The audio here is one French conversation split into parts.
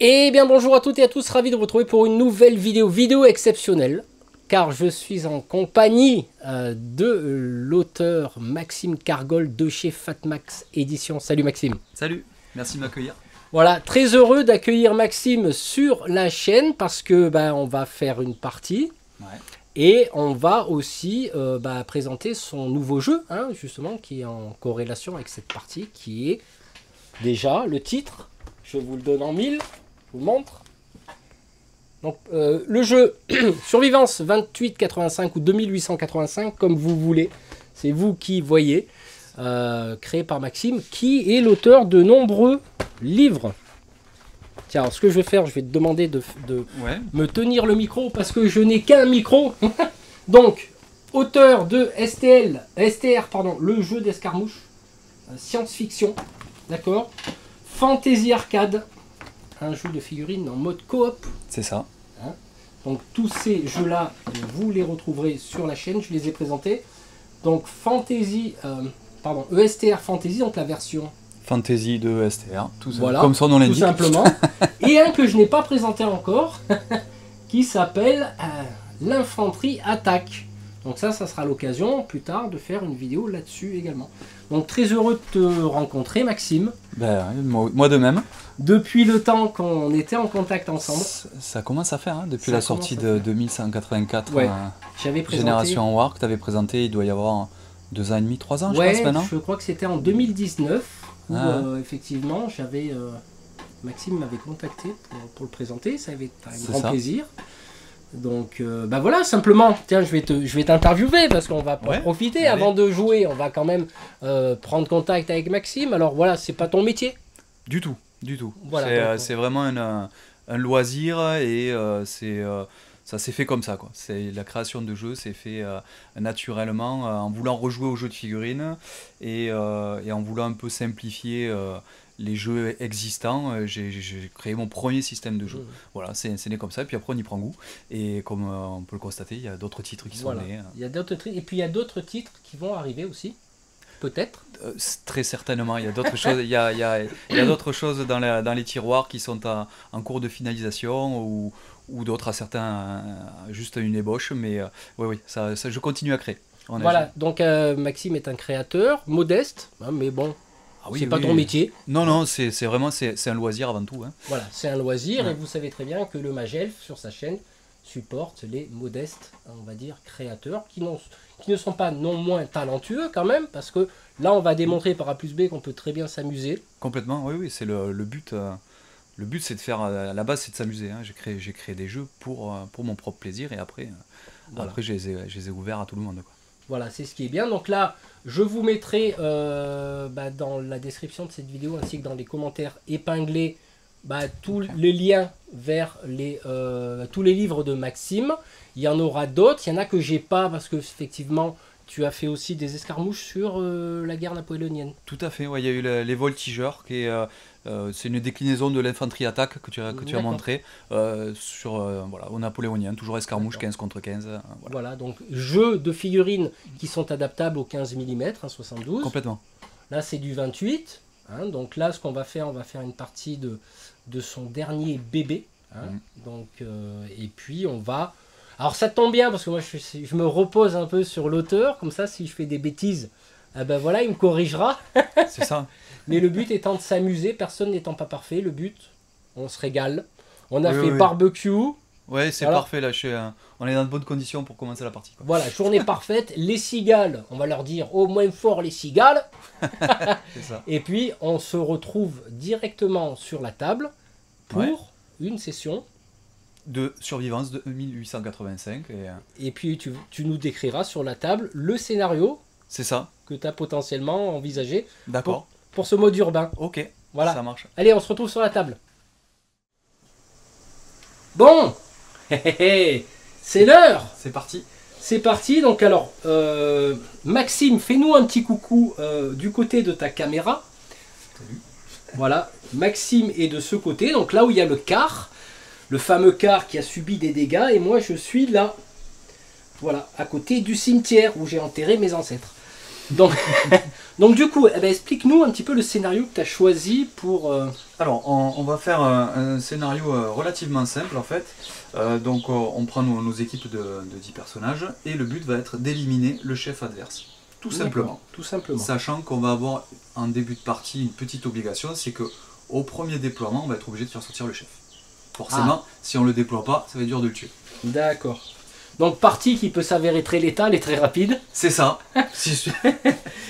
Eh bien bonjour à toutes et à tous, ravi de vous retrouver pour une nouvelle vidéo exceptionnelle, car je suis en compagnie de l'auteur Maxime Cargol de chez Fatmax Éditions. Salut Maxime. Salut, merci de m'accueillir. Voilà, très heureux d'accueillir Maxime sur la chaîne parce que on va faire une partie. Ouais. Et on va aussi présenter son nouveau jeu, hein, justement, qui est en corrélation avec cette partie, qui est déjà le titre. Je vous le donne en mille, je vous le montre. Donc, le jeu Survivance 2885 ou 2885, comme vous voulez, c'est vous qui voyez, créé par Maxime, qui est l'auteur de nombreux livres. Tiens, alors ce que je vais faire, je vais te demander de me tenir le micro parce que je n'ai qu'un micro. Donc, auteur de STR, le jeu d'escarmouche, science-fiction, d'accord. Fantasy Arcade, un jeu de figurines en mode coop. C'est ça. Hein, donc tous ces jeux-là, vous les retrouverez sur la chaîne, je les ai présentés. Donc ESTR Fantasy, donc la version... Fantasy de STR, voilà, comme son nom l'indique. Tout simplement. Et un que je n'ai pas présenté encore, qui s'appelle l'Infanterie Attaque. Donc ça sera l'occasion plus tard de faire une vidéo là-dessus également. Donc très heureux de te rencontrer Maxime. Moi de même. Depuis le temps qu'on était en contact ensemble. Ça commence à faire, hein, depuis la sortie de 2184, ouais. J'avais présenté... Génération War que tu avais présenté, il doit y avoir 2 ans et demi, 3 ans je pense maintenant. Je crois que c'était en 2019. Où, effectivement, Maxime m'avait contacté pour le présenter, ça avait été un grand plaisir. Donc, voilà, simplement, tiens, je vais t'interviewer parce qu'on va profiter avant de jouer. On va quand même prendre contact avec Maxime. Alors voilà, c'est pas ton métier. Du tout. Voilà, c'est vraiment un loisir et ça s'est fait comme ça, quoi. La création de jeux s'est fait naturellement en voulant rejouer aux jeux de figurines et en voulant un peu simplifier les jeux existants. J'ai créé mon premier système de jeu. Voilà, c'est né comme ça, puis après on y prend goût. Et comme on peut le constater, il y a d'autres titres qui sont nés. Il y a d'autres titres, et puis il y a d'autres titres qui vont arriver aussi. Peut-être. Très certainement, il y a d'autres choses. Il y a d'autres choses dans les tiroirs qui sont en cours de finalisation ou d'autres à certains juste une ébauche. Mais oui, ça, je continue à créer. Voilà, donc Maxime est un créateur modeste, hein, mais bon, c'est pas ton métier. Non, c'est vraiment un loisir avant tout. Hein. Voilà, c'est un loisir et vous savez très bien que le Magelf sur sa chaîne supporte les modestes, on va dire, créateurs qui ne sont pas non moins talentueux quand même, parce que là on va démontrer par A plus B qu'on peut très bien s'amuser. Complètement, oui, c'est le but. Le but c'est de faire, à la base c'est de s'amuser. Hein. J'ai créé des jeux pour mon propre plaisir et après je les ai ouverts à tout le monde, quoi. Voilà, c'est ce qui est bien. Donc là, je vous mettrai dans la description de cette vidéo ainsi que dans les commentaires épinglés tous les liens vers tous les livres de Maxime. Il y en aura d'autres, il y en a que j'ai pas parce que effectivement tu as fait aussi des escarmouches sur la guerre napoléonienne. Tout à fait, il y a eu les voltigeurs qui est c'est une déclinaison de l'infanterie attaque que tu as montré au napoléonien, toujours escarmouche 15 contre 15. Voilà, donc jeux de figurines qui sont adaptables au 15 mm, 72. Complètement. Là c'est du 28. Hein, donc là ce qu'on va faire, on va faire une partie de son dernier bébé. Hein, donc, et puis on va... Alors ça tombe bien parce que moi je me repose un peu sur l'auteur, comme ça si je fais des bêtises, voilà, il me corrigera. C'est ça. Mais le but étant de s'amuser, personne n'étant pas parfait, le but, on se régale. On a fait barbecue. Ouais, c'est parfait là, on est dans de bonnes conditions pour commencer la partie, quoi. Voilà, journée parfaite, les cigales, on va leur dire au moins fort les cigales. C'est ça. Et puis on se retrouve directement sur la table pour une session de Survivance de 1885. Et puis tu nous décriras sur la table le scénario. C'est ça. Que tu as potentiellement envisagé. D'accord. Pour ce mode urbain. Ok, voilà. Ça marche. Allez, on se retrouve sur la table. Bon, c'est l'heure. C'est parti. C'est parti. Donc alors, Maxime, fais-nous un petit coucou du côté de ta caméra. Salut. Voilà, Maxime est de ce côté, donc là où il y a le car, le fameux car qui a subi des dégâts, et moi je suis là, voilà, à côté du cimetière où j'ai enterré mes ancêtres. Donc, donc du coup, explique-nous un petit peu le scénario que tu as choisi pour... Alors, on va faire un scénario relativement simple en fait. Donc, on prend nos équipes de 10 personnages et le but va être d'éliminer le chef adverse. Tout simplement. Tout simplement. Sachant qu'on va avoir en début de partie une petite obligation, c'est que au premier déploiement, on va être obligé de faire sortir le chef. Forcément, si on ne le déploie pas, ça va être dur de le tuer. D'accord. Donc partie qui peut s'avérer très létale et très rapide. C'est ça.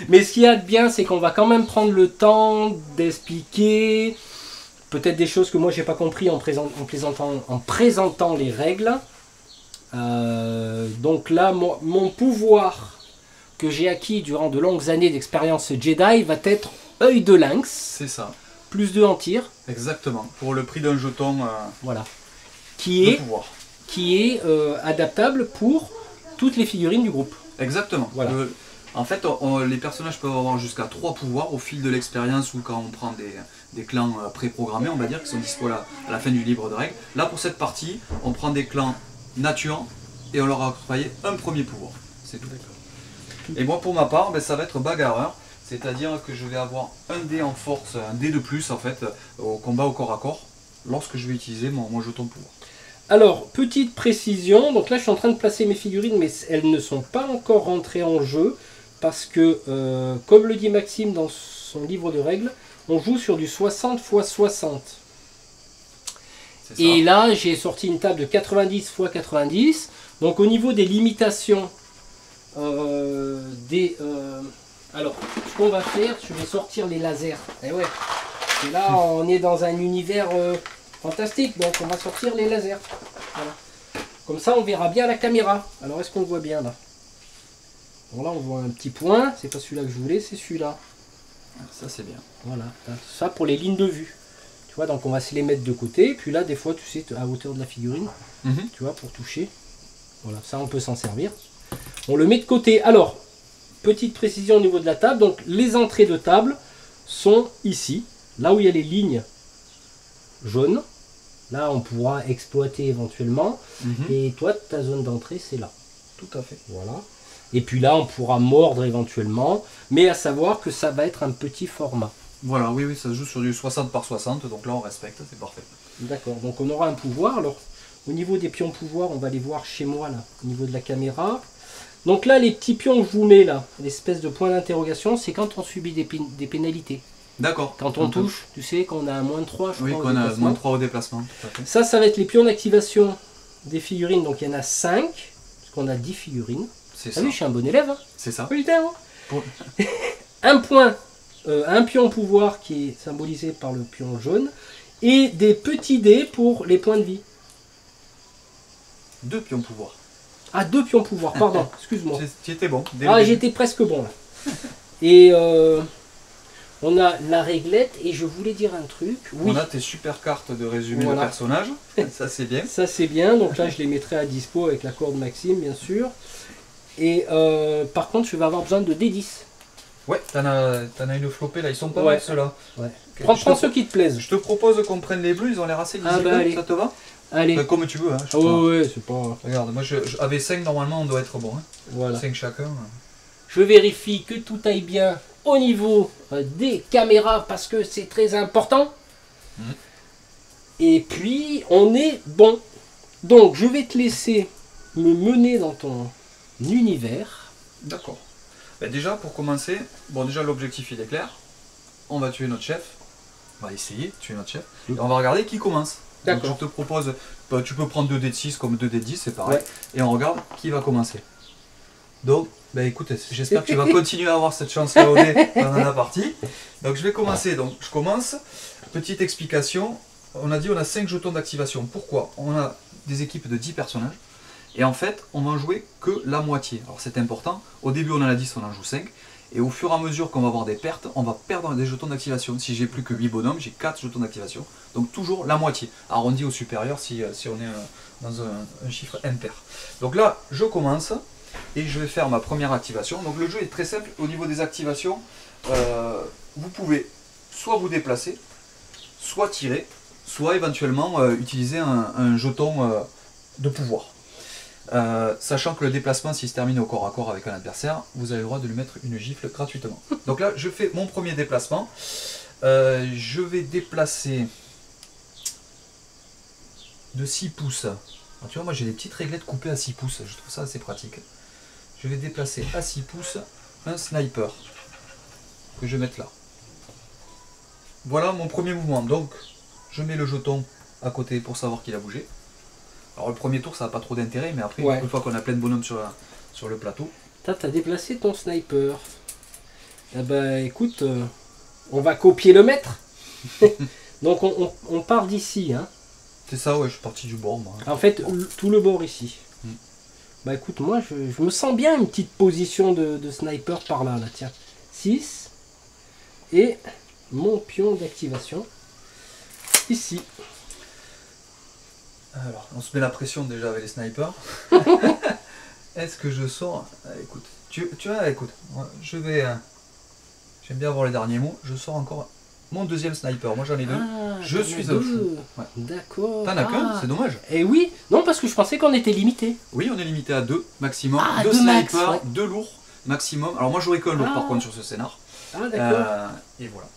Mais ce qu'il y a de bien, c'est qu'on va quand même prendre le temps d'expliquer peut-être des choses que moi j'ai pas compris en présentant les règles. Donc là, mon pouvoir que j'ai acquis durant de longues années d'expérience Jedi va être œil de lynx. C'est ça. Plus 2 en tir. Exactement. Pour le prix d'un jeton voilà. de pouvoir. Qui est adaptable pour toutes les figurines du groupe. Exactement. Voilà. En fait, les personnages peuvent avoir jusqu'à 3 pouvoirs au fil de l'expérience ou quand on prend des clans préprogrammés, on va dire, qui sont dispo à la fin du livre de règles. Là, pour cette partie, on prend des clans nature et on leur a octroyé un premier pouvoir. C'est tout. Et moi, pour ma part, ça va être bagarreur. C'est-à-dire que je vais avoir un dé en force, un dé de plus en fait, au combat au corps à corps, lorsque je vais utiliser mon jeton de pouvoir. Alors, petite précision, donc là je suis en train de placer mes figurines, mais elles ne sont pas encore rentrées en jeu, parce que, comme le dit Maxime dans son livre de règles, on joue sur du 60 x 60. Et là, j'ai sorti une table de 90 x 90, donc au niveau des limitations, alors, ce qu'on va faire, je vais sortir les lasers. Et ouais, et là on est dans un univers fantastique, donc on va sortir les lasers. Voilà. Comme ça on verra bien la caméra. Alors est-ce qu'on le voit bien là? Bon là on voit un petit point, c'est pas celui-là que je voulais, c'est celui-là. Ça c'est bien. Voilà, ça pour les lignes de vue. Tu vois, donc on va se les mettre de côté, puis là des fois tu sais, à hauteur de la figurine, tu vois, pour toucher. Voilà, ça on peut s'en servir. On le met de côté. Alors, petite précision au niveau de la table, donc les entrées de table sont ici, là où il y a les lignes jaunes. Là on pourra exploiter éventuellement. Et toi, ta zone d'entrée c'est là. Tout à fait. Voilà. Et puis là on pourra mordre éventuellement, mais à savoir que ça va être un petit format. Voilà, oui, ça se joue sur du 60 par 60, donc là on respecte, c'est parfait. D'accord, donc on aura un pouvoir. Alors au niveau des pions pouvoir, on va les voir chez moi là, au niveau de la caméra. Donc là les petits pions que je vous mets là, l'espèce de point d'interrogation, c'est quand on subit des pénalités. D'accord. Quand on touche, tu sais qu'on a un -3, je oui, crois. Oui, qu'on a -3 au déplacement. Tout à fait. Ça va être les pions d'activation des figurines, donc il y en a 5, parce qu'on a 10 figurines. C'est ça. Ah oui, je suis un bon élève. Hein. C'est ça. Putain, hein. Un point, un pion pouvoir qui est symbolisé par le pion jaune, et des petits dés pour les points de vie. 2 pions pouvoir. Ah, 2 pions pouvoir, pardon, excuse-moi. Tu étais bon. Ah, j'étais presque bon là. Et on a la réglette, et je voulais dire un truc. Oui. On a tes super cartes de résumé de personnage, ça c'est bien. Ça c'est bien, donc là je les mettrai à dispo avec l'accord de Maxime bien sûr. Et par contre je vais avoir besoin de D10. Ouais, t'en as une flopée là, ils sont pas mal ceux-là. Ouais. Prends ceux qui te plaisent. Je te propose qu'on prenne les bleus, ils ont l'air assez lisibles, ça te va? Allez. Enfin, comme tu veux. Hein, ouais, c'est pas... Regarde, moi avec 5 normalement on doit être bon. Hein. Voilà. 5 chacun. Je vérifie que tout aille bien au niveau des caméras parce que c'est très important. Et puis on est bon. Donc je vais te laisser me mener dans ton univers. D'accord. Ben déjà pour commencer, bon déjà l'objectif il est clair. On va tuer notre chef. On va essayer de tuer notre chef. Et on va regarder qui commence. Donc je te propose, tu peux prendre 2 dés de 6 comme 2 dés de 10, c'est pareil. Ouais. Et on regarde qui va commencer. Donc, ben écoute, j'espère que tu vas continuer à avoir cette chance-là au dé pendant la partie. Donc je vais commencer. Donc je commence. Petite explication. On a dit on a 5 jetons d'activation. Pourquoi? On a des équipes de 10 personnages. Et en fait, on va en jouer que la moitié. Alors c'est important. Au début on en a 10, on en joue 5. Et au fur et à mesure qu'on va avoir des pertes, on va perdre des jetons d'activation. Si j'ai plus que 8 bonhommes, j'ai 4 jetons d'activation. Donc toujours la moitié. Arrondi au supérieur si on est dans un chiffre impair. Donc là, je commence et je vais faire ma première activation. Donc le jeu est très simple. Au niveau des activations, vous pouvez soit vous déplacer, soit tirer, soit éventuellement utiliser un jeton de pouvoir. Sachant que le déplacement, s'il se termine au corps à corps avec un adversaire, vous avez le droit de lui mettre une gifle gratuitement. Donc là, je fais mon premier déplacement. Je vais déplacer de 6 pouces. Alors, tu vois, moi j'ai des petites réglettes coupées à 6 pouces. Je trouve ça assez pratique. Je vais déplacer à 6 pouces un sniper que je vais mettre là. Voilà mon premier mouvement. Donc, je mets le jeton à côté pour savoir qu'il a bougé. Alors, le premier tour, ça n'a pas trop d'intérêt, mais après, une fois qu'on a plein de bonhommes sur le plateau. T'as déplacé ton sniper. Eh ben, écoute, on va copier le maître. Donc, on part d'ici. Hein. C'est ça, ouais, je suis parti du bord, moi. En fait, tout le bord ici. Bah écoute, moi, je me sens bien une petite position de sniper par là, tiens. 6. Et mon pion d'activation. Ici. Alors, on se met la pression déjà avec les snipers. Est-ce que je sors... écoute, tu vois, écoute, je vais... J'aime bien avoir les derniers mots. Je sors encore mon deuxième sniper. Moi, j'en ai deux. Je suis un fou. Ouais. D'accord. T'en as qu'un, c'est dommage. Et oui, non, parce que je pensais qu'on était limité. Oui, on est limité à 2 maximum. Ah, 2 deux snipers, max, ouais. 2 lourds maximum. Alors, moi, j'aurais qu'un lourd par contre sur ce scénar. Ah, d'accord. Et voilà.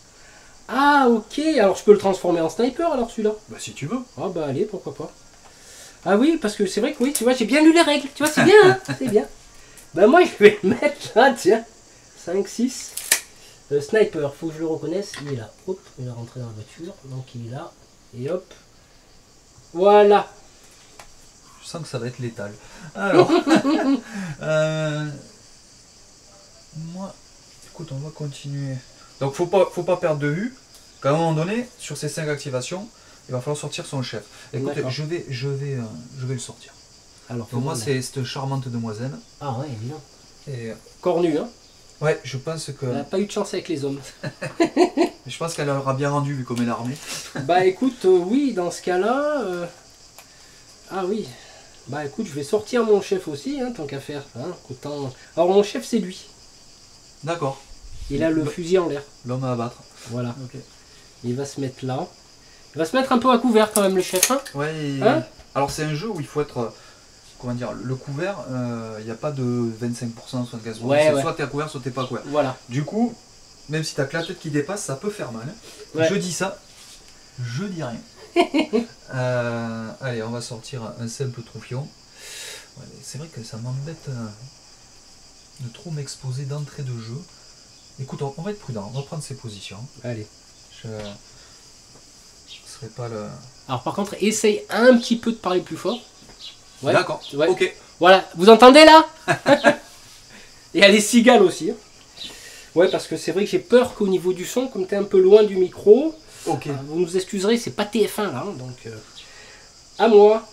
Ah, ok. Alors, je peux le transformer en sniper alors celui-là? Bah, si tu veux. Ah, bah, allez, pourquoi pas. Ah, oui, parce que c'est vrai que oui, tu vois, j'ai bien lu les règles. Tu vois, c'est bien, hein. C'est bien. Bah, moi, je vais le mettre là, tiens. 5, 6. Sniper, faut que je le reconnaisse. Il est là. Hop, il est rentré dans la voiture. Donc, il est là. Et hop. Voilà. Je sens que ça va être létal. Alors. Moi, écoute, on va continuer. Donc, faut pas perdre de vue qu'à un moment donné, sur ces 5 activations, il va falloir sortir son chef. Écoutez, je vais le sortir. Alors, donc moi, c'est cette charmante demoiselle. Ah ouais, évidemment. Et cornu, hein. Ouais, je pense que... Elle n'a pas eu de chance avec les hommes. Je pense qu'elle aura bien rendu vu comme elle est armée. Bah écoute, oui, dans ce cas-là... Ah oui. Bah écoute, je vais sortir mon chef aussi, hein, tant qu'à faire. Hein, autant... Alors mon chef, c'est lui. D'accord. Il a le fusil en l'air. L'homme à abattre. Voilà. Okay. Il va se mettre là. Il va se mettre un peu à couvert quand même, le chef. Hein. Ouais. Hein, alors c'est un jeu où il faut être... Comment dire, le couvert, il n'y a pas de 25%, 75%. Ouais, ouais. Soit tu es à couvert, soit tu n'es pas à couvert. Voilà. Du coup, même si tu as que la tête qui dépasse, ça peut faire mal. Ouais. Je dis ça, je dis rien. Allez, on va sortir un simple troufion. Ouais, c'est vrai que ça m'embête de trop m'exposer d'entrée de jeu. Écoute, on va être prudent, on va prendre ses positions. Allez. Je ne serai pas le... Alors par contre, essaye un petit peu de parler plus fort. Ouais. D'accord, ouais. Ok. Voilà, vous entendez là? Et il y a les cigales aussi. Ouais, parce que c'est vrai que j'ai peur qu'au niveau du son, comme tu es un peu loin du micro, ok. Vous nous excuserez, c'est pas TF1 là, hein, donc à moi.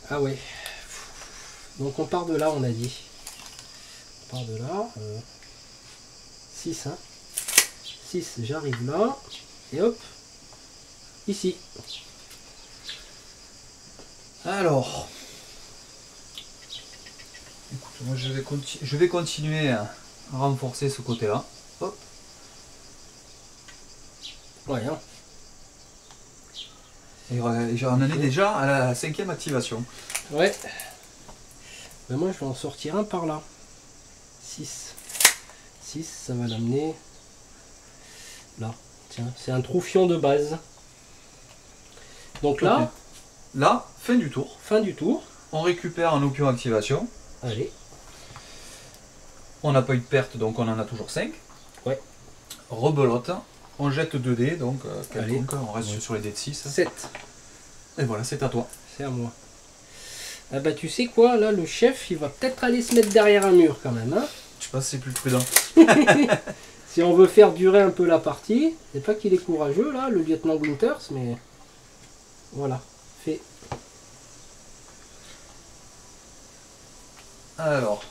Ah ouais. Donc on part de là, on a dit. On part de là. 6, hein. 6, j'arrive là. Et hop. Ici. Alors, écoute, moi je vais continuer à renforcer ce côté-là. Hop. Ouais, hein. Et j'en ai déjà à la 5e activation. Ouais. Ben moi je vais en sortir un par là. 6. 6, ça va l'amener là. Tiens, c'est un troufion de base. Donc là... Okay. Là, fin du tour. Fin du tour. On récupère un option activation. Allez. On n'a pas eu de perte, donc on en a toujours 5. Ouais. Rebelote. On jette 2 dés, donc on reste sur les dés de 6. 7. Et voilà, c'est à toi. C'est à moi. Ah bah tu sais quoi, là le chef, il va peut-être aller se mettre derrière un mur quand même. Hein. Je pense que c'est plus prudent. Si on veut faire durer un peu la partie, c'est pas qu'il est courageux là, le lieutenant Winters, mais voilà. Fait. Alors.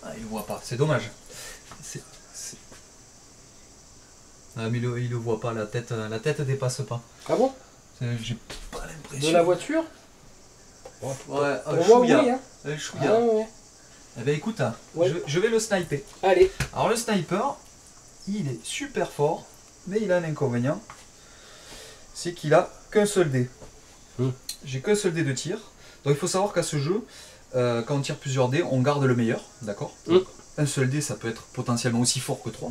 Ah, il le voit pas, c'est dommage. Ah, mais il le voit pas, la tête dépasse pas. Ah bon? J'ai pas l'impression. De la voiture? Ouais, pour moi, oui. Hein. Ah, ouais. Eh ben écoute, ouais. je vais le sniper. Allez. Alors le sniper, il est super fort, mais il a un inconvénient. C'est qu'il a qu'un seul dé. J'ai qu'un seul dé de tir. Donc il faut savoir qu'à ce jeu, quand on tire plusieurs dés, on garde le meilleur, d'accord? Un seul dé, ça peut être potentiellement aussi fort que 3.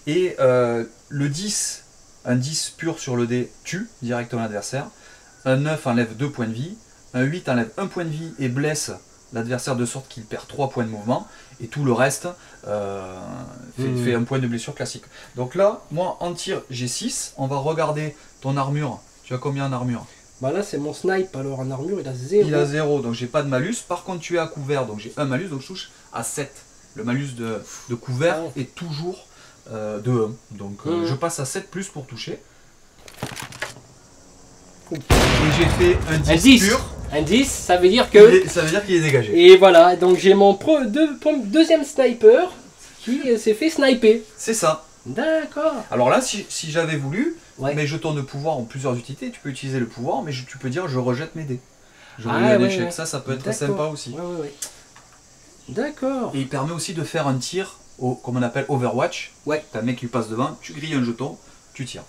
Et le 10, un 10 pur sur le dé tue directement l'adversaire. Un 9 enlève 2 points de vie. Un 8 enlève 1 point de vie et blesse l'adversaire de sorte qu'il perd 3 points de mouvement. Et tout le reste fait un point de blessure classique. Donc là, moi en tir, j'ai 6. On va regarder ton armure. Tu as combien en armure? Bah là, c'est mon snipe. Alors en armure, il a 0. Il a 0, donc j'ai pas de malus. Par contre, tu es à couvert, donc j'ai un malus, donc je touche à 7. Le malus de couvert est toujours de 1. Donc je passe à 7 plus pour toucher. Et j'ai fait un 10 pur. Un 10, ça veut dire que... Ça veut dire qu'il est dégagé. Et voilà, donc j'ai mon deuxième sniper qui s'est fait sniper. C'est ça. D'accord. Alors là, si j'avais voulu, Ouais. mes jetons de pouvoir ont plusieurs utilités. Tu peux utiliser le pouvoir, mais tu peux dire je rejette mes dés. Je remets un échec. Ça peut être sympa aussi. Ouais. D'accord. Et il permet aussi de faire un tir, comme on appelle Overwatch. Ouais. T'as un mec qui passe devant, tu grilles un jeton, tu tires.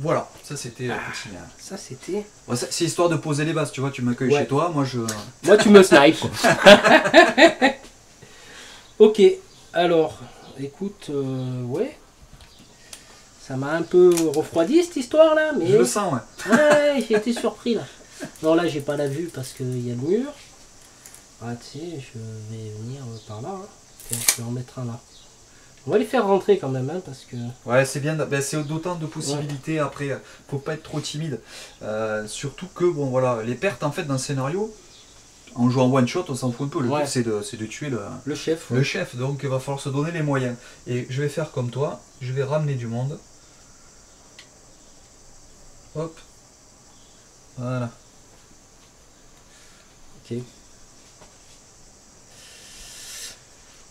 Voilà, ça c'était petit. Ça c'était... Ouais, c'est histoire de poser les bases, tu vois, tu m'accueilles chez toi, moi tu me snipes quoi. Ok, alors, écoute, ouais. Ça m'a un peu refroidi cette histoire là, mais... Je le sens, ouais. Ouais, j'ai été surpris là. Non, là j'ai pas la vue parce qu'il y a le mur. Ah, tu sais, je vais venir par là. Hein. Tiens, je vais en mettre un là. On va les faire rentrer quand même, hein, parce que... Ouais, c'est bien, c'est d'autant de possibilités. Après, faut pas être trop timide. Surtout que, bon voilà, les pertes en fait dans le scénario, en jouant one shot, on s'en fout un peu. Le but c'est de tuer le chef. Le chef, donc il va falloir se donner les moyens. Et je vais faire comme toi, je vais ramener du monde. Hop. Voilà. Ok.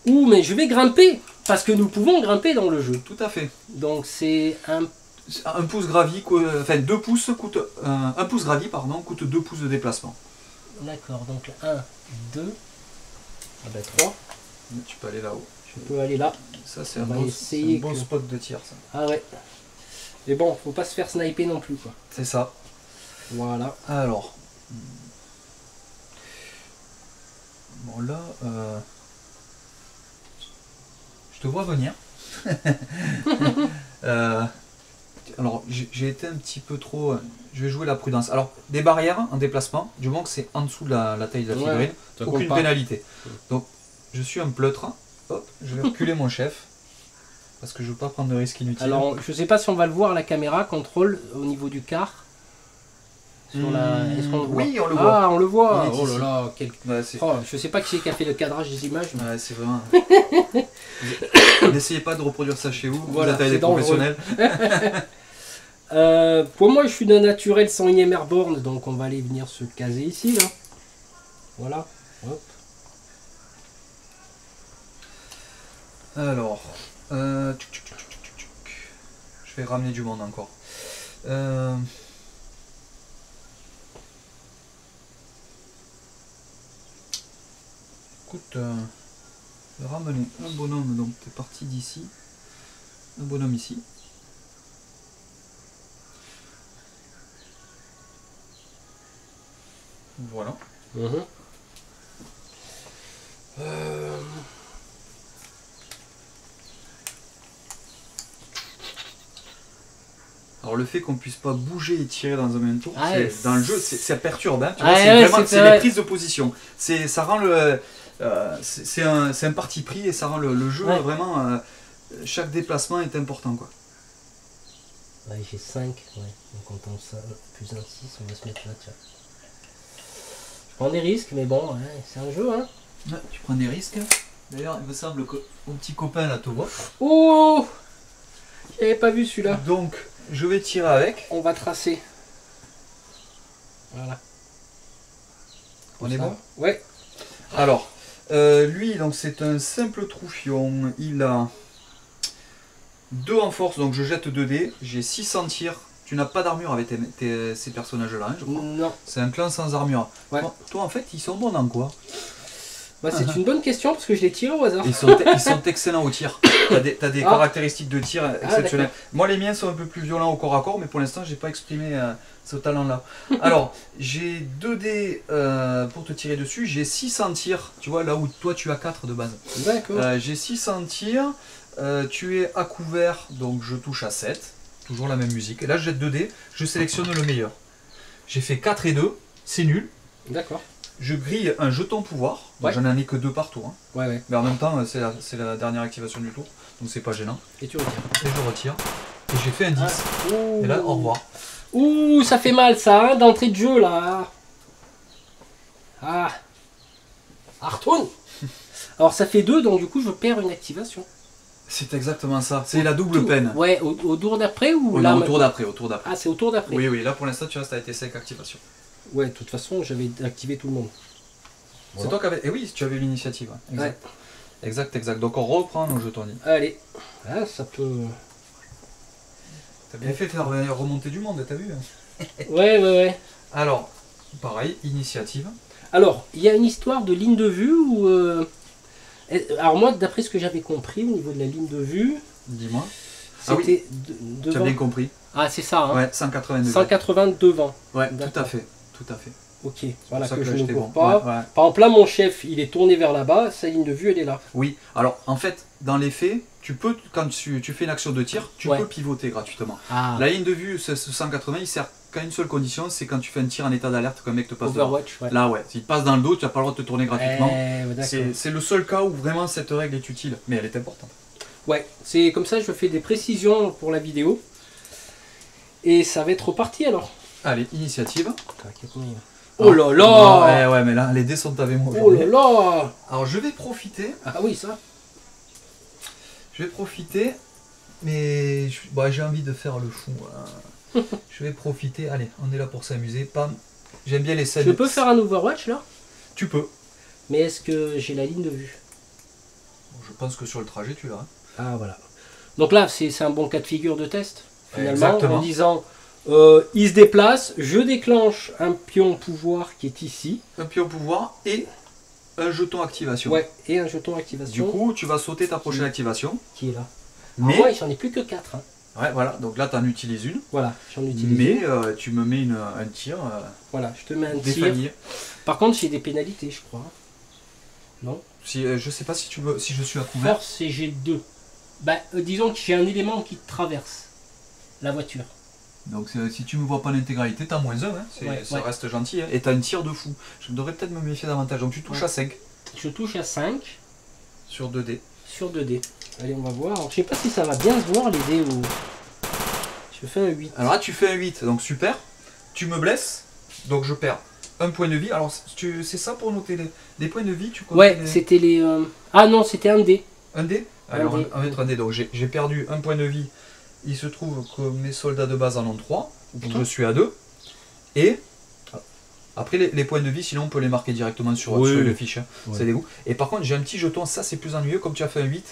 Ouh, mais je vais grimper, parce que nous pouvons grimper dans le jeu. Tout à fait. Donc c'est un pouce gravi, enfin 2 pouces coûte... un pouce gravi, pardon, coûte 2 pouces de déplacement. D'accord, donc 1, 2, ah ben 3. Tu peux aller là-haut. Je peux aller là. Ça c'est un bon spot de tir ça. Ah ouais. Mais bon, faut pas se faire sniper non plus quoi. C'est ça. Voilà. Alors. Bon là... je te vois venir. Alors j'ai été un petit peu trop... je vais jouer la prudence. Alors des barrières en déplacement, du moment que c'est en dessous de la taille de la figurine, aucune pénalité. Donc je suis un pleutre. Hop, je vais reculer mon chef. Parce que je veux pas prendre de risques inutiles. Alors je sais pas si on va le voir à la caméra, contrôle au niveau du quart. Sur la... Est-ce qu'on le voit? Oui, on le voit. Ah, on le voit. Oh là là, quel... je sais pas qui c'est qui a fait le cadrage des images. Ouais, c'est vraiment... N'essayez pas de reproduire ça chez vous, voilà, vous êtes avec des professionnels. Pour moi, je suis d'un naturel sans IM Airborne, donc on va aller venir se caser ici, là. Voilà. Hop. Alors... je vais ramener du monde encore. Écoute, je vais ramener un bonhomme, donc t'es parti d'ici. Un bonhomme ici. Voilà. Alors le fait qu'on puisse pas bouger et tirer dans un même tour, dans le jeu, ça perturbe. Hein, tu vois, c'est les prises de position. Ça rend le, c'est un parti pris et ça rend le jeu vraiment. Chaque déplacement est important, quoi. Ouais, j'ai 5. Ouais. Donc on compte ça plus un 6, on va se mettre là. Tiens. Je prends des risques, mais bon, c'est un jeu, hein. Ouais, tu prends des risques. D'ailleurs, il me semble que mon petit copain là te voit. Oh, j'avais pas vu celui-là. Donc, je vais tirer avec. On va tracer. Voilà. On est bon? Ouais. Alors, lui, donc c'est un simple troufion. Il a 2 en force, donc je jette 2 dés. J'ai 6 en tir. Tu n'as pas d'armure avec ces personnages-là, hein, je crois. Non. C'est un clan sans armure. Ouais. Toi, en fait, ils sont bons dans quoi? Bah, c'est une bonne question parce que je les tire au hasard. Ils sont excellents au tir. t'as des Ah. caractéristiques de tir exceptionnelles. d'accord. Moi, les miens sont un peu plus violents au corps à corps, mais pour l'instant, j'ai pas exprimé ce talent-là. Alors, j'ai 2 dés pour te tirer dessus. J'ai 600 tirs, tu vois, là où toi tu as 4 de base. D'accord. J'ai 600 tirs. Tu es à couvert, donc je touche à 7. Toujours la même musique. Et là, je jette 2 dés. Je sélectionne le meilleur. J'ai fait 4 et 2. C'est nul. D'accord. Je grille un jeton pouvoir. Ouais. J'en ai que 2 par tour. Hein. Ouais, ouais. Mais en même temps, c'est la dernière activation du tour. Donc c'est pas gênant. Et tu retires. Et je retire. Et j'ai fait un 10. Ah. Ouh. Et là, au revoir. Ouh, ça fait mal ça, hein, d'entrée de jeu là. Ah. Retourne. Alors ça fait 2, donc du coup je perds une activation. C'est exactement ça. C'est la double peine. Ouais, au tour d'après ou Oh, là non, au maintenant tour d'après, au tour d'après. Ah, c'est au tour d'après. Oui, oui, là pour l'instant tu restes avec tes 5 activations. Ouais, de toute façon, j'avais activé tout le monde. C'est toi qui avais. Et oui, tu avais l'initiative. Hein. Ouais. Exact, exact. Donc on reprend nos jetons. Allez. Ah, ça peut. T'as bien fait de faire remonter du monde, t'as vu hein. Ouais, ouais, ouais. Alors, pareil, initiative. Alors, il y a une histoire de ligne de vue où. Alors, moi, d'après ce que j'avais compris au niveau de la ligne de vue, Dis-moi. Ah oui, c'était tu as devant. bien compris. Ah, c'est ça, hein. Ouais, 180 degrés. 180 devant. Ouais, tout D'accord. à fait. Tout à fait. Ok, voilà pour ça que je là, ne j'étais cours bon. pas. Ouais, ouais. Par exemple, là, mon chef, il est tourné vers là-bas, sa ligne de vue, elle est là. Oui, alors en fait, dans les faits, tu peux, quand tu fais une action de tir, tu Ouais. peux pivoter gratuitement. Ah, La ligne de vue, ce 180, il sert qu'à une seule condition, c'est quand tu fais un tir en état d'alerte, qu'un mec te passe devant. Overwatch, ouais. Là, ouais, s'il te passe dans le dos, tu n'as pas le droit de te tourner gratuitement. D'accord. C'est le seul cas où vraiment cette règle est utile, mais elle est importante. Ouais, c'est comme ça, je fais des précisions pour la vidéo. Et ça va être reparti alors. Allez, initiative. Oh là là. Ouais, mais là, les dés sont avec moi Oh aujourd'hui. là là. Alors, je vais profiter, Ah oui, ça. mais j'ai envie de faire le fou. Hein. Je vais profiter, allez, on est là pour s'amuser, pam. J'aime bien les scènes. Je peux faire un Overwatch là. Tu peux. Mais est-ce que j'ai la ligne de vue? Bon, je pense que sur le trajet, tu l'as. Ah voilà. Donc là, c'est un bon cas de figure de test, finalement, Exactement. en disant il se déplace, je déclenche un pion pouvoir qui est ici. Un pion pouvoir et un jeton activation. Ouais, et un jeton Du activation coup, tu vas sauter ta prochaine activation. qui est là. Mais, Moi, j'en ai plus que 4. Hein. ouais, voilà, donc là, tu en utilises une. Voilà, j'en utilise. Mais tu me mets un tir Voilà, je te mets un tir. défagné. Par contre, j'ai des pénalités, je crois. Non? Si, je sais pas si je suis à couvert. Force et G2. Bah, disons que j'ai un élément qui traverse la voiture. Donc si tu me vois pas l'intégralité, t'as moins 1, hein. Ouais, Ça ouais. reste gentil. Hein. Et t'as un tir de fou. Je devrais peut-être me méfier davantage. Donc tu touches Ouais. à 5 Je touche à 5 sur 2 dés. sur 2 dés. Allez, on va voir. Alors, je sais pas si ça va bien se voir les dés ou. Je fais un 8. Alors là, tu fais un 8, donc super. Tu me blesses, donc je perds un point de vie. Alors c'est ça pour noter les points de vie, tu comptes Ouais, les- c'était les. Ah non, c'était un dé. Un dé. Un Alors dé. on va mettre un dé. Donc j'ai perdu un point de vie. Il se trouve que mes soldats de base en ont 3. Donc Putain. je suis à 2. Et après les points de vie, sinon on peut les marquer directement sur Oui. les fiches. Hein. Ouais. C'est des goûts. Et par contre, j'ai un petit jeton, ça c'est plus ennuyeux, comme tu as fait un 8.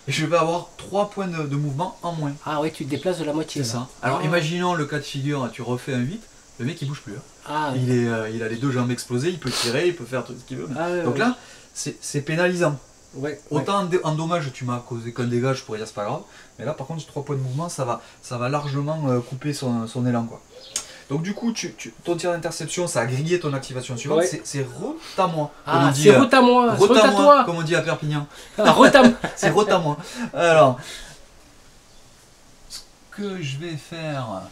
Et je vais avoir 3 points de mouvement en moins. Ah ouais, tu te déplaces de la moitié. C'est là. ça. Alors Ah. imaginons le cas de figure, tu refais un 8, le mec il bouge plus. Hein. Ah, Il a les 2 jambes explosées, il peut tirer, il peut faire tout ce qu'il veut. Ah ouais, Donc ouais. là, c'est pénalisant. Ouais, Autant en dommage, tu m'as causé qu'un dégât, je pourrais dire c'est pas grave. Mais là, par contre, 3 points de mouvement, ça va largement couper son élan. Quoi. Donc du coup, ton tir d'interception, ça a grillé ton activation suivante. Ouais. C'est re-ta-moi. Ah, c'est rota-moi, c'est rota-toi. Comme on dit à Perpignan. Ah, rota-moi. C'est rota-moi. Alors, ce que je vais faire...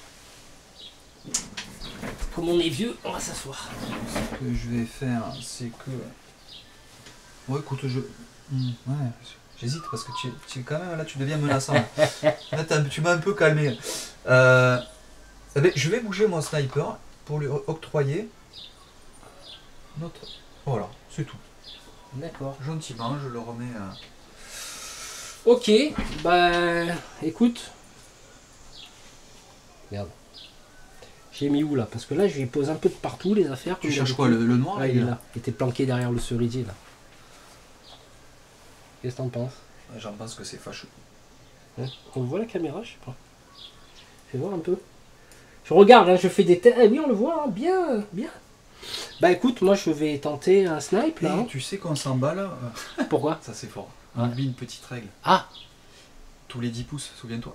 Comme on est vieux, on va s'asseoir. Ce que je vais faire, c'est que... Ouais, écoute, ouais, j'hésite parce que tu quand même, là, tu deviens menaçant. Là, tu m'as un peu calmé. Eh ben, je vais bouger mon sniper pour lui octroyer notre... Voilà, c'est tout. D'accord. Gentiment, je le remets... Ok, bah écoute. Merde. J'ai mis où là? Parce que là, je lui pose un peu de partout les affaires. Tu comme cherches d'habitude. quoi, le noir Ah, là, il est là. Il était planqué derrière le cerisier là. Qu'est-ce que t'en penses? J'en pense que c'est fâcheux. Hein, on voit la caméra, je sais pas. Fais voir un peu. Je regarde, hein, je fais des têtes. Ah oui, on le voit, hein, bien, bien. Bah écoute, moi je vais tenter un snipe là. Et hein. tu sais qu'on s'emballe, Pourquoi? ça c'est fort. Ouais. On oublie une petite règle. Ah, tous les 10 pouces, souviens-toi.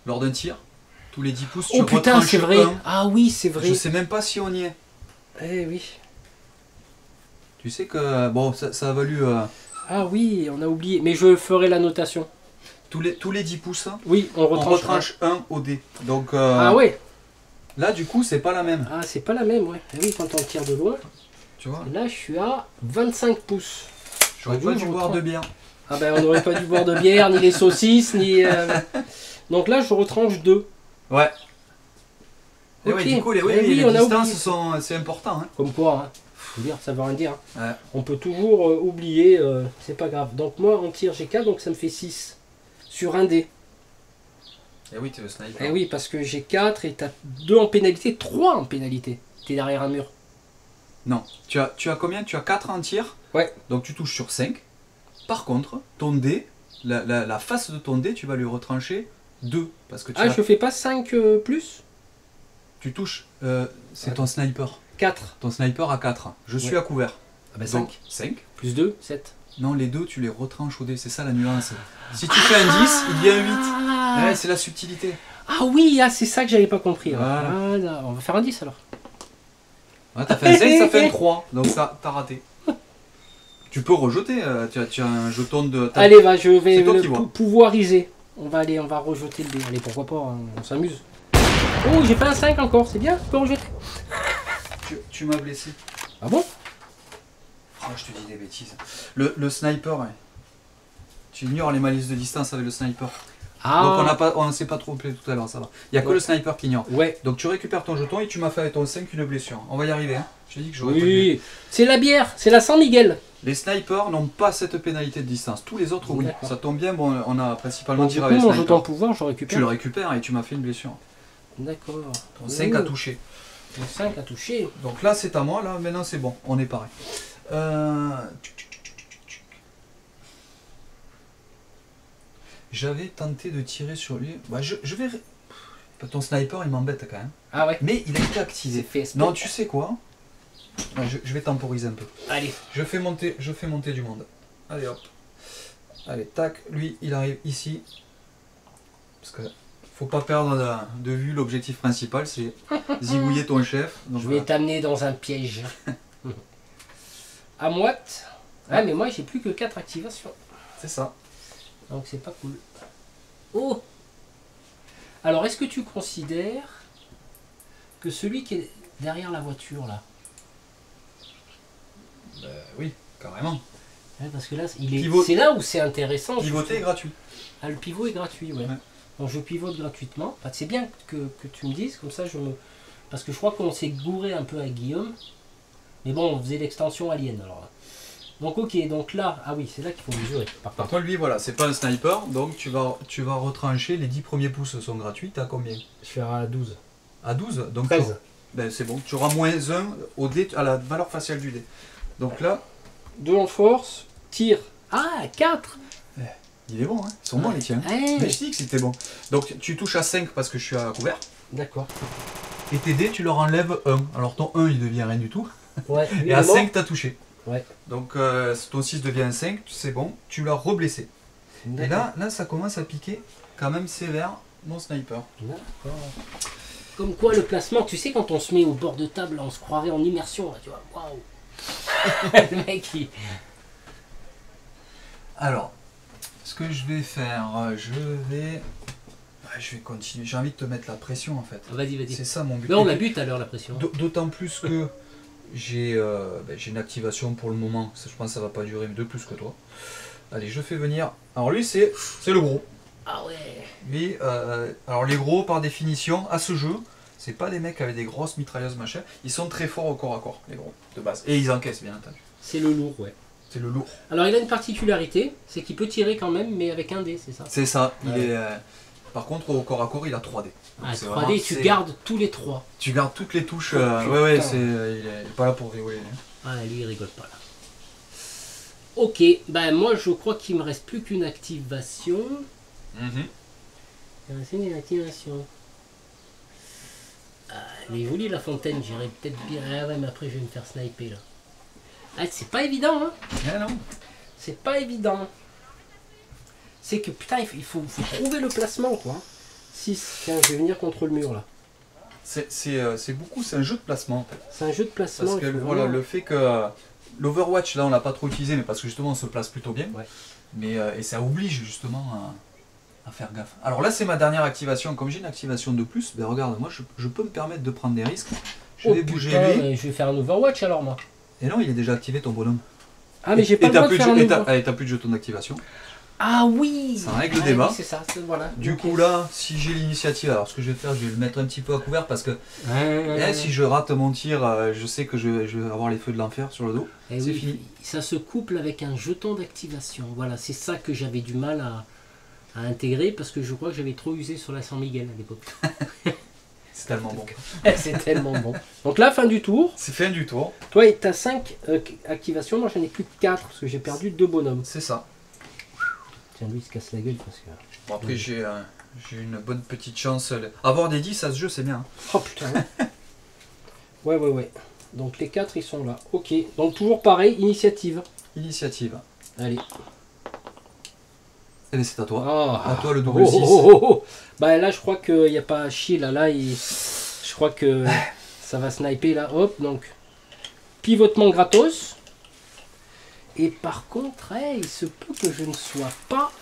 Lors d'un tir, tous les 10 pouces, Oh tu putain, retranches c'est vrai. un. Ah oui, c'est vrai. Je sais même pas si on y est. Eh oui. Tu sais que, bon, ça a valu Ah oui, on a oublié. Mais je ferai la notation. tous les 10 pouces, hein, Oui, on on retranche. retranche un au dé. Donc Ah ouais. là, du coup, c'est pas la même. Ah, c'est pas la même, ouais. Eh oui, quand on tire de loin. Tu vois, Et là, je suis à 25 pouces. j'aurais pas dû boire de bière. Ah ben, on n'aurait pas dû boire de bière, ni les saucisses, ni... Donc là, je retranche 2. Ouais. Et Ok. ouais, du coup, les, Eh oui, les on a distances, oublié. c'est important. Hein. Comme quoi, hein. Faut dire, ça veut rien dire. Ouais. On peut toujours oublier, c'est pas grave. Donc moi, on tire, j'ai 4, donc ça me fait 6. Sur un dé. Et oui, tu es le sniper. Eh oui, parce que j'ai 4 et t'as 2 en pénalité, 3 en pénalité. T'es derrière un mur. Non, tu as combien? Tu as 4 en tir. Ouais. Donc tu touches sur 5. Par contre, ton dé, la face de ton dé, tu vas lui retrancher 2. Parce que Ah, je fais pas 5 plus tu touches, c'est ton sniper. 4. Ton sniper à 4. Je suis à couvert. Ah ben Donc 5. 5. Plus 2, 7. Non, les deux, tu les retranches au dé. C'est ça la nuance. Si tu fais un 10, il y a un 8. Ah, Ouais, c'est la subtilité. ah oui, ah, c'est ça que j'avais pas compris. Voilà. Ah, là, on va faire un 10 alors. Ouais, t'as fait un 5, ça fait un 3. Donc ça, t'as raté. Tu peux rejeter. Tu as un jeton de... Allez, va, je vais C'est toi le qui vois. pouvoiriser. On va rejeter le dé. Allez, pourquoi pas, hein, on s'amuse. Oh, j'ai fait un 5 encore, c'est bien, je peux rejeter. Tu m'as blessé. Ah bon? Oh, je te dis des bêtises. Le sniper, ouais. Tu ignores les malices de distance avec le sniper. Ah, Donc on ne s'est pas trompé tout à l'heure, ça va. Il n'y a que Ouais. le sniper qui ignore. ouais. Donc tu récupères ton jeton et tu m'as fait avec ton 5 une blessure. On va y arriver. Hein. Je t'ai dit que j'aurais pas dû. Oui, c'est la bière, c'est la San Miguel. Les snipers n'ont pas cette pénalité de distance. Tous les autres, oui. D'accord. Ça tombe bien, bon, on a principalement Donc, du tiré coup, avec mon les jeton snipers. pouvoir, je Tu récupère. le récupères et tu m'as fait une blessure. D'accord. Ton 5 a touché. Mon 5 a touché. Donc là, c'est à moi. Là, maintenant, c'est bon. On est pareil. J'avais tenté de tirer sur lui. Bah, je vais... Ton sniper, il m'embête quand même. Ah ouais, Mais il a été c'est activé. fait. Non, tu sais quoi? Ouais, je vais temporiser un peu. Allez. Je fais monter du monde. Allez hop. Allez, tac. Lui, il arrive ici. Parce que faut pas perdre de vue l'objectif principal, c'est zigouiller ton chef. Donc, Je vais t'amener dans un piège. À moite. Ah, mais moi, j'ai plus que 4 activations. c'est ça. Donc, c'est pas cool. Oh! Alors, est-ce que tu considères que celui qui est derrière la voiture, là, Oui, carrément. ouais, parce que là, il est, Pivot. c'est là où c'est intéressant. Pivoter est gratuit. Ah, le pivot est gratuit, ouais. Ouais. Donc je pivote gratuitement. Enfin, c'est bien que tu me dises, comme ça je me... Parce que je crois qu'on s'est gouré un peu avec Guillaume. Mais bon, on faisait l'extension Alien alors. Donc ok, donc là, ah oui, c'est là qu'il faut mesurer. Par Par contre, contre, lui, voilà, c'est pas un sniper, donc tu vas retrancher, les 10 premiers pouces sont gratuits, t'as combien? je suis à 12. À 12, donc 13. ben, c'est bon, tu auras moins 1 au dé, à la valeur faciale du dé. Donc là, 2 en force, tir. Ah, 4. il est bon, hein, ils sont bons les tiens. Ouais. Mais je dis que c'était bon. Donc tu touches à 5 parce que je suis à couvert, D'accord. et tes dés, tu leur enlèves 1. Alors ton 1, il devient rien du tout, Ouais, lui, et à il est mort. 5, t'as touché. Ouais. Donc ton 6 devient un 5, c'est bon, tu l'as reblessé. Et D'accord. là, ça commence à piquer quand même sévère mon sniper. D'accord. Comme quoi le placement, tu sais quand on se met au bord de table, là, on se croirait en immersion, là, tu vois. Waouh. Le mec il... Alors, ce que je vais faire, je vais continuer. J'ai envie de te mettre la pression en fait. Vas-y, vas-y. C'est ça mon but. Mais on l'a bu tout à l'heure la pression. D'autant plus que j'ai une activation pour le moment. Je pense que ça va pas durer de plus que toi. Allez, je fais venir. Alors lui, c'est le gros. Ah ouais. Lui, alors les gros, par définition, à ce jeu, c'est pas des mecs avec des grosses mitrailleuses machin. Ils sont très forts au corps à corps, les gros, de base. Et ils encaissent, bien entendu. C'est le lourd, ouais. C'est le lourd. Alors il a une particularité, c'est qu'il peut tirer quand même, mais avec un dé, c'est ça. C'est ça. Il Ouais. est. Par contre, au corps à corps, il a 3D. Ah, c'est 3D, vraiment- tu c'est- gardes tous les 3. Tu gardes toutes les touches. Putain. Ouais, il est pas là pour rigoler. hein. Ah, lui, il rigole pas là. Ok, ben moi je crois qu'il me reste plus qu'une activation. C'est une activation. Ah, elle est jolie la fontaine, j'irais peut-être bien. Ah ouais, mais après je vais me faire sniper là. Ah, c'est pas évident, hein. Ah non. C'est pas évident. c'est que putain, faut trouver le placement, quoi. 6, tiens, je vais venir contre le mur, là. C'est un jeu de placement en fait. C'est un jeu de placement. Parce que voilà, le fait que l'Overwatch, là, on l'a pas trop utilisé, mais parce que justement, on se place plutôt bien. Ouais. Mais, et ça oblige justement à faire gaffe. Alors là, c'est ma dernière activation. Comme j'ai une activation de plus, ben regarde, moi, je peux me permettre de prendre des risques. Je vais bouger lui. Je vais faire un Overwatch alors, moi. Et non, il est déjà activé ton bonhomme. Ah, mais j'ai pas le droit de faire un Overwatch. Et t'as plus de jetons d'activation. Ah oui. Ça règle le débat. Oui, c'est ça, voilà. Du Ok. coup là, si j'ai l'initiative, alors ce que je vais faire, je vais le mettre un petit peu à couvert parce que si je rate mon tir, je sais que je vais avoir les feux de l'enfer sur le dos. Et C'est oui, fini. ça se couple avec un jeton d'activation. Voilà, c'est ça que j'avais du mal à intégrer parce que je crois que j'avais trop usé sur la San Miguel à l'époque. C'est tellement bon. C'est tellement bon. Donc là, fin du tour. C'est fin du tour. Toi, tu as 5 activations. Moi, j'en ai plus que 4 parce que j'ai perdu 2 bonhommes. C'est ça. Tiens, lui, il se casse la gueule parce que... Bon, après, j'ai une bonne petite chance. Avoir des 10 à ce jeu, c'est bien. Oh putain. Ouais. Donc les 4, ils sont là. Ok. Donc toujours pareil, initiative. Initiative. Allez. Allez, c'est à toi. Ah. À toi le double 6. Bah là, je crois qu'il n'y a pas à chier. Là, je crois que ça va sniper là. Hop, donc pivotement gratos. Et par contre, il se peut que je ne sois pas...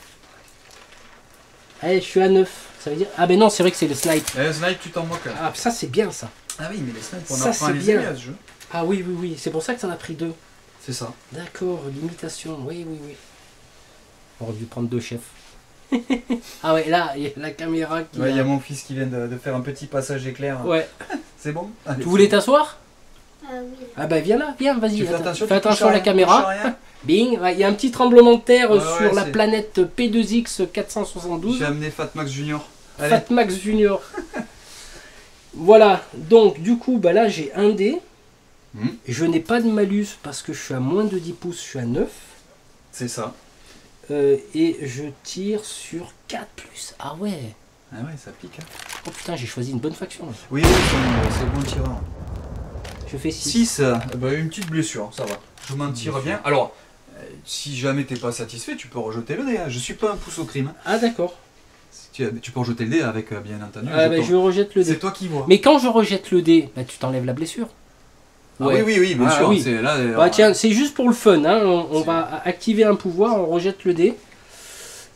Allez, je suis à 9. Ça veut dire... Ah ben non, c'est vrai que c'est le snipe. Le snipe, tu t'en moques. Ah, ça c'est bien ça. Ah oui, mais les snipes, on Ça, apprend c'est à les bien. aimer à ce jeu. Ah oui. C'est pour ça que ça en a pris 2. C'est ça. D'accord, l'imitation. Oui. On aurait dû prendre 2 chefs. Ah ouais, là, il y a la caméra qui... Ouais, il y a mon fils qui vient de faire un petit passage éclair. Ouais. C'est bon. Allez, Tu voulais t'asseoir? Ah oui. Ah bah viens là, viens, vas-y. Tu fais attention, Fais tu touches attention à la rien, caméra. tu touches à rien. Bing, il y a un petit tremblement de terre Ouais, sur la c'est- planète P2X 472. J'ai amené Fatmax Junior. Allez. Fatmax Junior. Voilà, donc du coup, bah là j'ai un dé. Je n'ai pas de malus parce que je suis à moins de 10 pouces, je suis à 9. C'est ça. Et je tire sur 4 plus. Ah ouais. Ah ouais, ça pique. Hein. Oh putain, j'ai choisi une bonne faction là. Oui, c'est bon tireur. Je fais 6. 6, une petite blessure, ça va. Je m'en tire bien. Alors, si jamais t'es pas satisfait, tu peux rejeter le dé. Hein. Je suis pas un pouce au crime. Ah d'accord. Tu peux rejeter le dé avec, bien entendu, Ah le bah, jeton. je rejette le C'est dé. toi qui vois. Mais quand je rejette le dé, bah, tu t'enlèves la blessure. Ah oui, bien sûr. oui. C'est là, Bah tiens, c'est juste pour le fun, hein. On va activer un pouvoir, on rejette le dé.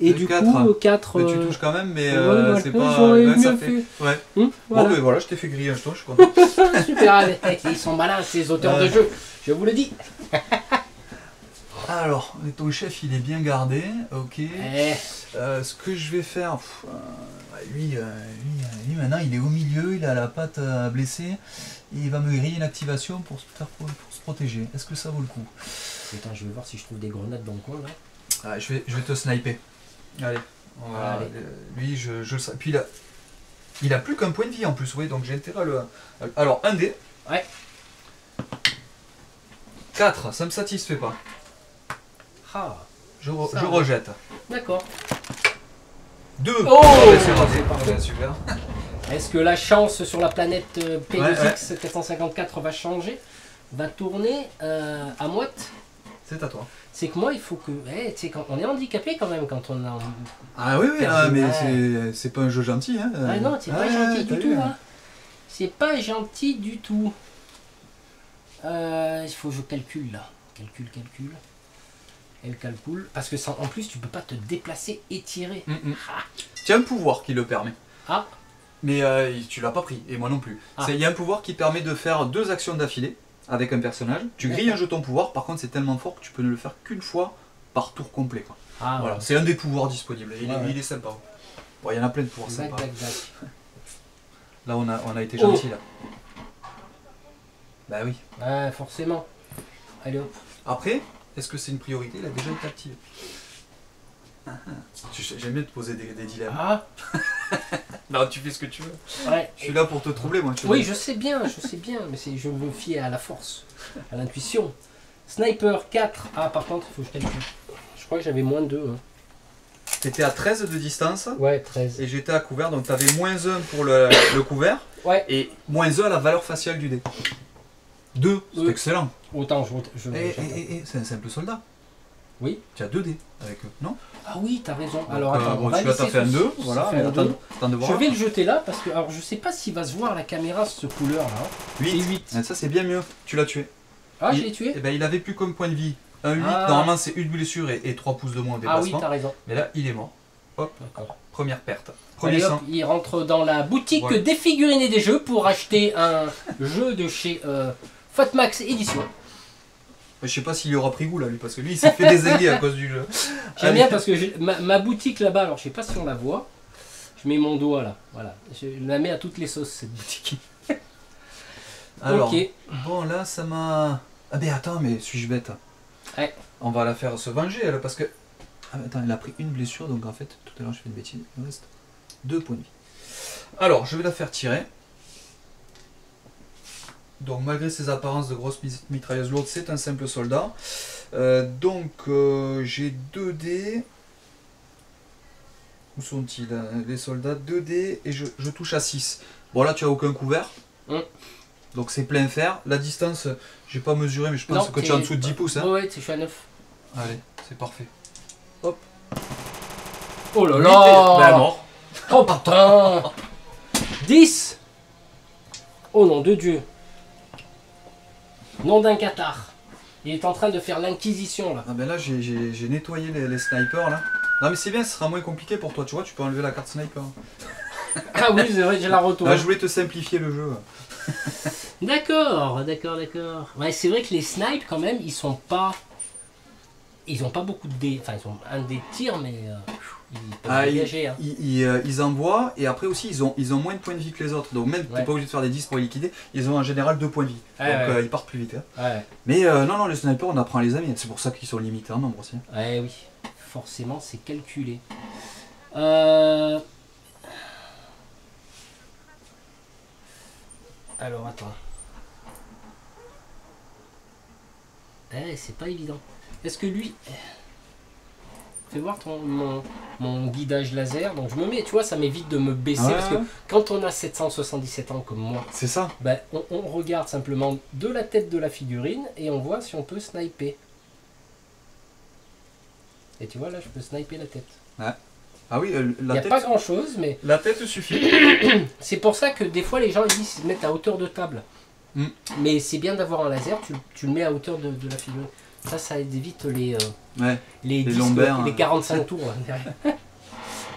Et Le du 4. coup, 4... Mais tu touches quand même, mais ouais, c'est pas. j'aurais ouais, ça mieux fait. fait. Ouais. Voilà. Bon, ben voilà, je t'ai fait griller un jeton, je suis content. Super, allez. Ils sont malins, ces auteurs de jeu. Je vous le dis. Alors, ton chef, il est bien gardé, ok. Eh, Ce que je vais faire, lui, maintenant, il est au milieu, il a la patte blessée, et il va me griller une activation pour se protéger. Est-ce que ça vaut le coup? Attends, je vais voir si je trouve des grenades dans le coin là. Je vais te sniper. Allez. Allez. Lui, je le sais. Puis il a plus qu'un point de vie en plus, oui, donc j'ai intérêt à le. Alors, un dé. Ouais. 4, ça me satisfait pas. Ah, Je Ça, rejette. d'accord. 2. Oh, c'est raté. c'est parfait. Ouais, super. Est-ce que la chance sur la planète P2X Ouais. 454 va changer? Va tourner à moite? C'est à toi. C'est que moi, il faut que... tu sais, quand on est handicapé quand même quand on a... Ah oui, Perdu, mais ouais. c'est pas un jeu gentil. Hein. Ah non, c'est pas gentil t'as du vu, tout. Hein. C'est pas gentil du tout. Il faut que je calcule là. Calcule. Elle calcule. Parce que en plus, tu peux pas te déplacer et tirer. Ah. Tu as un pouvoir qui le permet. Ah. Mais tu l'as pas pris, et moi non plus. Ah. Il y a un pouvoir qui permet de faire 2 actions d'affilée avec un personnage. Tu grilles un jeton pouvoir, par contre c'est tellement fort que tu peux ne le faire qu'une fois par tour complet. Quoi. Ah, Voilà. ouais. C'est un des pouvoirs disponibles, et Ouais. il est sympa. Bon, il y en a plein de pouvoirs Zac, sympas. zac, zac. Là on a été gentil là. Bah oui. Ouais, forcément. Allez hop. Après, est-ce que c'est une priorité? Il a déjà été activé. J'aime bien te poser des dilemmes. Ah. Non, tu fais ce que tu veux. Ouais. Je suis là pour te troubler, moi. Tu Oui, vois. je sais bien, mais je me fie à la force, à l'intuition. Sniper 4. Ah, par contre, il faut que je calcule. Je crois que j'avais moins de 2. Hein. T'étais à 13 de distance. Ouais, 13. Et j'étais à couvert, donc t'avais moins 1 pour le couvert. Ouais. Et moins 1 à la valeur faciale du dé. 2, c'est excellent. Autant je... Et c'est un simple soldat. Oui. Tu as 2 dés avec eux, non? Ah oui, t'as raison. Donc, Alors attends, on va tu as laisser fait un ce- 2, ce voilà. faire un deux. Attends de voir. Je vais le jeter là parce que alors je sais pas s'il va se voir à la caméra ce couleur là. 8. C'est 8. Ça c'est bien mieux. Tu l'as tué. Ah, je Il- l'ai tué. Eh ben, il avait plus comme point de vie un 8. Ah. Normalement c'est une blessure et 3 pouces de moins au Ah oui, déplacement. t'as raison. Mais là il est mort. Hop, D'accord. première perte. Premier Allez, hop, sang. il rentre dans la boutique Voilà. des figurines et des jeux pour acheter un jeu de chez Fatmax Édition. Je sais pas s'il y aura pris goût là lui parce que lui il s'est fait désaiguer à cause du jeu. J'aime Allez. bien parce que ma boutique là-bas, alors je sais pas si on la voit, je mets mon doigt là, voilà, je la mets à toutes les sauces cette boutique. Alors, Ok. bon là ça m'a... Ah ben attends, mais suis-je bête? Ouais. On va la faire se venger elle parce que... Ah mais attends, elle a pris une blessure donc en fait tout à l'heure je fais une bêtise. Il me reste 2 points de vie. Alors je vais la faire tirer. Donc malgré ses apparences de grosse mitrailleuse lourde, c'est un simple soldat. J'ai 2 dés. Où sont-ils les soldats? 2 dés et je touche à 6. Bon là tu as aucun couvert. Donc c'est plein fer. La distance, j'ai pas mesuré mais je pense Non, que tu es en dessous de 10 pouces. Hein. Ouais, je suis à 9. Allez, c'est parfait. Oh là Ben, là mort. Oh putain 10. Oh nom de Dieu. Nom d'un cathare. Il est en train de faire l'inquisition là. Ah ben là j'ai nettoyé les snipers là. Non mais c'est bien, ce sera moins compliqué pour toi, tu vois, tu peux enlever la carte sniper. Ah oui, c'est vrai, j'ai la retourne. Là, je voulais te simplifier le jeu. D'accord. Ouais, c'est vrai que les snipes quand même, ils sont pas... Ils ont pas beaucoup de dés. Enfin, ils ont un dé de tir, mais ils peuvent dégager. Hein. Ils envoient et après aussi ils ont moins de points de vie que les autres. Donc même t'es pas obligé de faire des 10 pour les liquider, ils ont en général 2 points de vie. Donc ils partent plus vite. Hein. Ouais. Mais non, les snipers on apprend à les amis, c'est pour ça qu'ils sont limités en nombre aussi. Ouais, oui. Forcément, c'est calculé. Alors, attends. C'est pas évident. Est-ce que lui... Fais voir mon guidage laser. Donc je me mets, tu vois, ça m'évite de me baisser. Ouais. Parce que quand on a 777 ans comme moi, C'est ça. ben, on regarde simplement de la tête de la figurine et on voit si on peut sniper. Et tu vois, là, je peux sniper la tête. Ah oui, Il la n'y a tête. pas grand-chose, mais La tête suffit. c'est pour ça que des fois, les gens ils disent qu'ils se mettent à hauteur de table. Mm. Mais c'est bien d'avoir un laser, tu le mets à hauteur de la figurine. Ça évite Ouais. les 10, lombaires, les 45 tours là, derrière.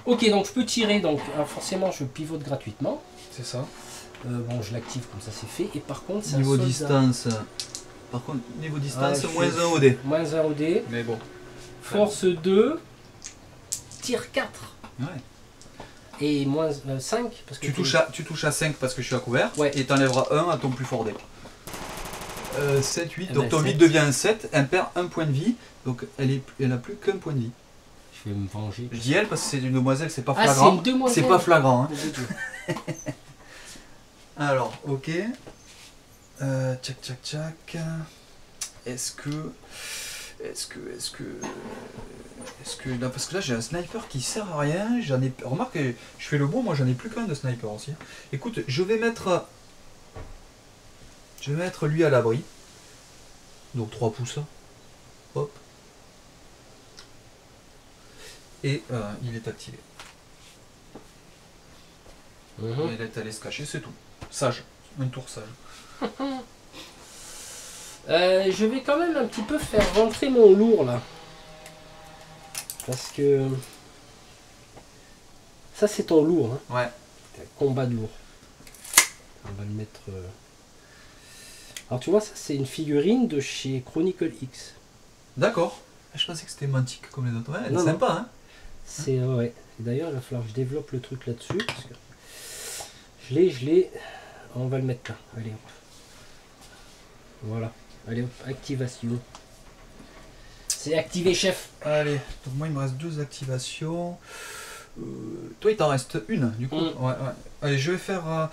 Ok, donc je peux tirer, donc alors forcément je pivote gratuitement. C'est ça. Bon, je l'active comme ça c'est fait. Et par contre, c'est Niveau un soldat. distance. Par contre, niveau distance, je moins fais- 1 au dé. Moins 1 au dé. Mais bon. Force 2. Tir 4. Ouais. Et moins 5. Parce que Tu touches à 5 parce que je suis à couvert. Ouais. Et t'enlèveras 1 à ton plus fort dé. 7, 8. Eh Donc ben, ton 8 7. devient un 7. Elle perd 1 point de vie. Donc elle a plus qu'un point de vie. Je vais me venger. Je dis elle parce que c'est une demoiselle, c'est pas Ah, c'est flagrant. une demoiselle. C'est pas flagrant. Hein. Oh, mon Dieu. Alors, ok. Tchac. Est-ce que là, parce que là j'ai un sniper qui sert à rien. Remarque, je fais le bon, moi j'en ai plus qu'un de sniper aussi. Écoute, je vais mettre lui à l'abri. Donc 3 pouces. Hop. Et il est activé. Mhm. Il est allé se cacher, c'est tout. Sage. Un tour sage. Je vais quand même un petit peu faire rentrer mon lourd là. Parce que... Ça c'est ton lourd. Hein. Ouais. Combat de lourd. On va le mettre... Alors tu vois, ça c'est une figurine de chez Chronicle X. D'accord. Je pensais que c'était Mantic comme les autres. Ouais, elle est Non, sympa, hein. C'est... ouais. Et d'ailleurs, il va falloir que je développe le truc là-dessus. Parce que je l'ai... On va le mettre là. Allez, hop. Voilà. Allez, hop. Activation. C'est activé, chef. Allez, donc moi il me reste 2 activations. Toi il t'en reste une du coup. Mm. Ouais. Allez, je vais faire...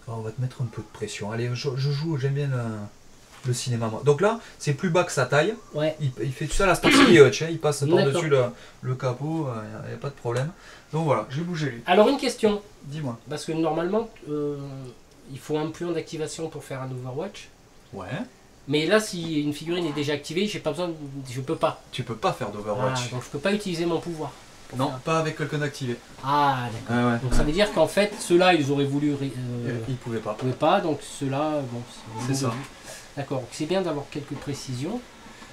on va te mettre un peu de pression. Allez, je joue, j'aime bien le cinéma moi. Donc là, c'est plus bas que sa taille. Ouais. Il fait tout ça, la Starsky Hutch, hein. Il passe par-dessus D'accord. le capot, il n'y a pas de problème. Donc voilà, j'ai bougé lui. Alors une question. Dis-moi. Parce que normalement, il faut un pion d'activation pour faire un Overwatch. Ouais. Mais là, si une figurine est déjà activée, j'ai pas besoin, je peux pas. Tu peux pas faire Ah, d'Overwatch. donc je peux pas utiliser mon pouvoir. Non, pas avec quelqu'un d'activé. Ah, d'accord. Ouais, ouais. Donc ça veut dire qu'en fait, ceux-là, ils auraient voulu. Il pouvait pas. Pouvaient pas, donc ceux-là, bon, C'est ça. D'accord, donc c'est bien d'avoir quelques précisions.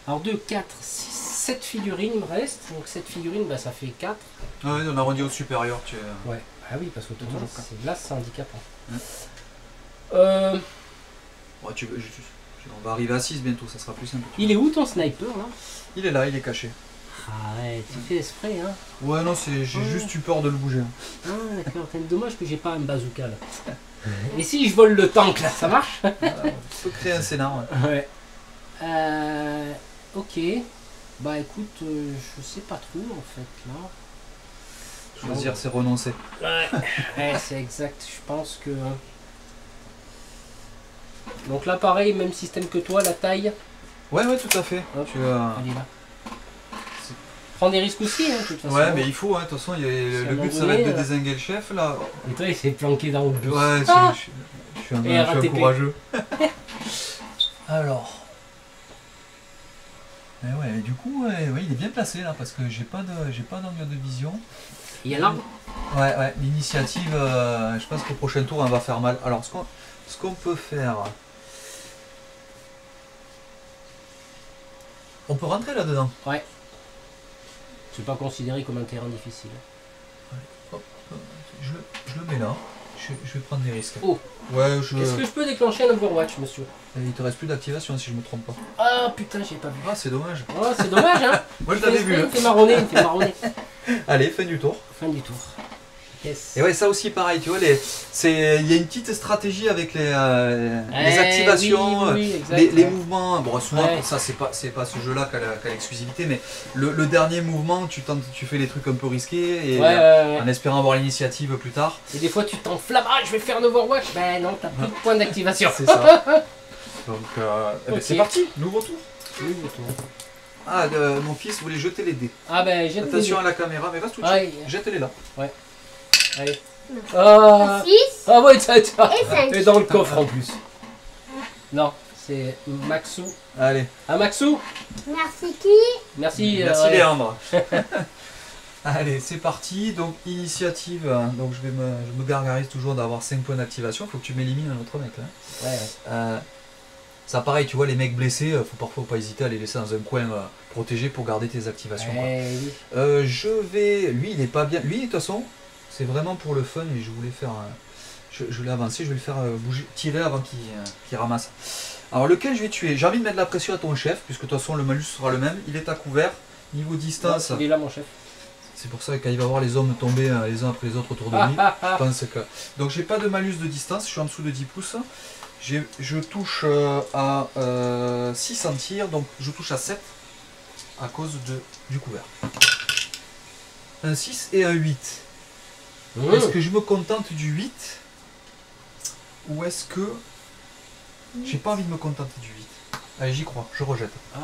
Alors 2, 4, 6, 7 figurines il me reste. Donc 7 figurines, bah, ça fait 4. Ouais, on arrondit au supérieur. Tu es... Ouais, ah oui, parce que toujours là, c'est handicapant. Ouais. Euh, Ouais, on va arriver à 6 bientôt, ça sera plus simple. il est où ton sniper là? Il est là, il est caché. Ah ouais, tu fais exprès, hein. Ouais, non, j'ai juste eu peur de le bouger. Ah d'accord, c'est dommage que j'ai pas un bazooka là. Et si je vole le tank là, ça marche? Tu peux créer un scénar. Ouais. Ok. Bah écoute, je sais pas trop en fait là. Choisir, c'est renoncer. Ouais, ouais c'est exact. Je pense que. Donc là, pareil, même système que toi, la taille. Ouais, ouais, tout à fait. Hop, Tu, elle est là. Prends des risques aussi, hein, de toute façon. ouais, mais il faut, hein, de toute façon, le but ça va être de dézinguer le chef là. Et toi, il s'est planqué dans le bus. Ouais, Ah je suis un RATP. courageux. Alors. Et ouais, et du coup, ouais, il est bien placé là parce que j'ai pas d'angle de vision. Il y a l'arbre. Ouais, ouais, l'initiative, je pense qu'au prochain tour, elle va faire mal. Alors, ce qu'on peut faire. On peut rentrer là-dedans. Ouais. C'est pas considéré comme un terrain difficile. Hop, je le mets là. Je vais prendre des risques. Oh. Ouais, Est-ce que je peux déclencher un Overwatch, monsieur? Il te reste plus d'activation si je me trompe pas. Ah putain, j'ai pas vu. Ah, c'est dommage. Oh, c'est dommage, hein. Moi, je t'avais vu. Il me fait marronner, il me fait marronner. Allez, fin du tour. Fin du tour. Yes. Et ouais, ça aussi pareil, tu vois, il y a une petite stratégie avec les activations, oui, exact, les ouais. mouvements. Bon, souvent, Ouais. ça, c'est pas ce jeu-là qui a l'exclusivité, mais le dernier mouvement, tu fais des trucs un peu risqués, et Ouais. en espérant avoir l'initiative plus tard. Et des fois, tu t'enflammes, ah, je vais faire un Overwatch. Ben non, t'as plus de points d'activation. C'est ça. Donc, Ok. c'est parti, nouveau tour. Oui, le tour. Ah, mon fils voulait jeter les dés. Ah ben, jette Attention à la caméra, mais reste tout de Ouais. suite. Jette-les là. Allez. Ah, 6 ah ouais, ça. et 5. Et dans le coffre en plus. Non, c'est Maxou. Allez, Ah, Maxou. Merci qui? Merci. merci ouais. Léandre. Allez, c'est parti. Donc, initiative. Donc, je me gargarise toujours d'avoir 5 points d'activation. Il faut que tu m'élimines un autre mec là. Ouais. Ça, pareil, tu vois, les mecs blessés, faut parfois pas hésiter à les laisser dans un coin protégé pour garder tes activations. quoi. Oui. Je vais. Lui, il est pas bien. Lui, de toute façon, c'est vraiment pour le fun et je voulais faire. Je l'ai avancé, je vais le faire bouger, tirer avant qu'il ramasse. Alors, lequel je vais tuer? J'ai envie de mettre la pression à ton chef, puisque de toute façon, le malus sera le même. Il est à couvert. Niveau distance. Il est là, mon chef. C'est pour ça que quand il va voir les hommes tomber les uns après les autres autour de lui, je pense que. Donc j'ai pas de malus de distance, je suis en dessous de 10 pouces. Je touche à 6 en tir, donc je touche à 7 à cause du couvert. Un 6 et un 8. Est-ce que je me contente du 8 ou est-ce que j'ai pas envie de me contenter du 8? Allez, j'y crois, je rejette. Ah,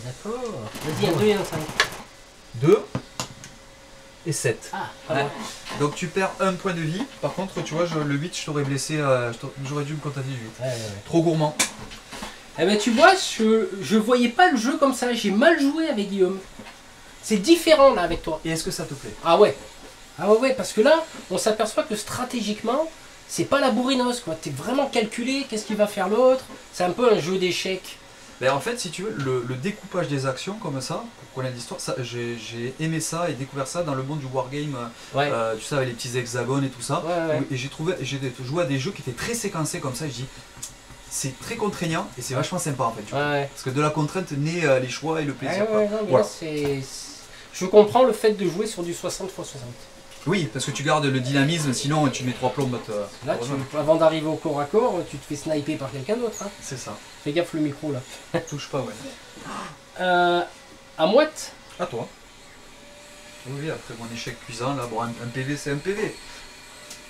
d'accord. Vas-y, un 2 et un 5. 2 et 7. Ah, Ouais. ouais. Donc tu perds un point de vie. Par contre, tu vois, le 8, je t'aurais blessé. J'aurais dû me contenter du 8. Ouais. Trop gourmand. Eh ben, tu vois, je voyais pas le jeu comme ça. J'ai mal joué avec Guillaume. C'est différent là avec toi. Et est-ce que ça te plaît? Ah ouais. Ah ouais, parce que là, on s'aperçoit que stratégiquement, c'est pas la bourrinos, quoi. T'es vraiment calculé, qu'est-ce qu'il va faire l'autre. C'est un peu un jeu d'échecs. Ben, en fait, si tu veux, le découpage des actions comme ça, pour connaître l'histoire, j'ai aimé ça et découvert ça dans le monde du wargame, Ouais. tu sais, avec les petits hexagones et tout ça. Ouais. Et j'ai joué à des jeux qui étaient très séquencés comme ça, et je dis, c'est très contraignant et c'est vachement sympa en fait. Tu vois. Ouais. Parce que de la contrainte naît les choix et le plaisir. quoi. Ouais, non, mais Voilà. là, je comprends le fait de jouer sur du 60 x 60. Oui, parce que tu gardes le dynamisme, sinon tu mets 3 plombes. Là, avant d'arriver au corps à corps, tu te fais sniper par quelqu'un d'autre. Hein. C'est ça. Fais gaffe le micro là. Touche pas, ouais. À moite. À toi. Oui, après mon échec cuisant, là, bon, un PV, c'est un PV.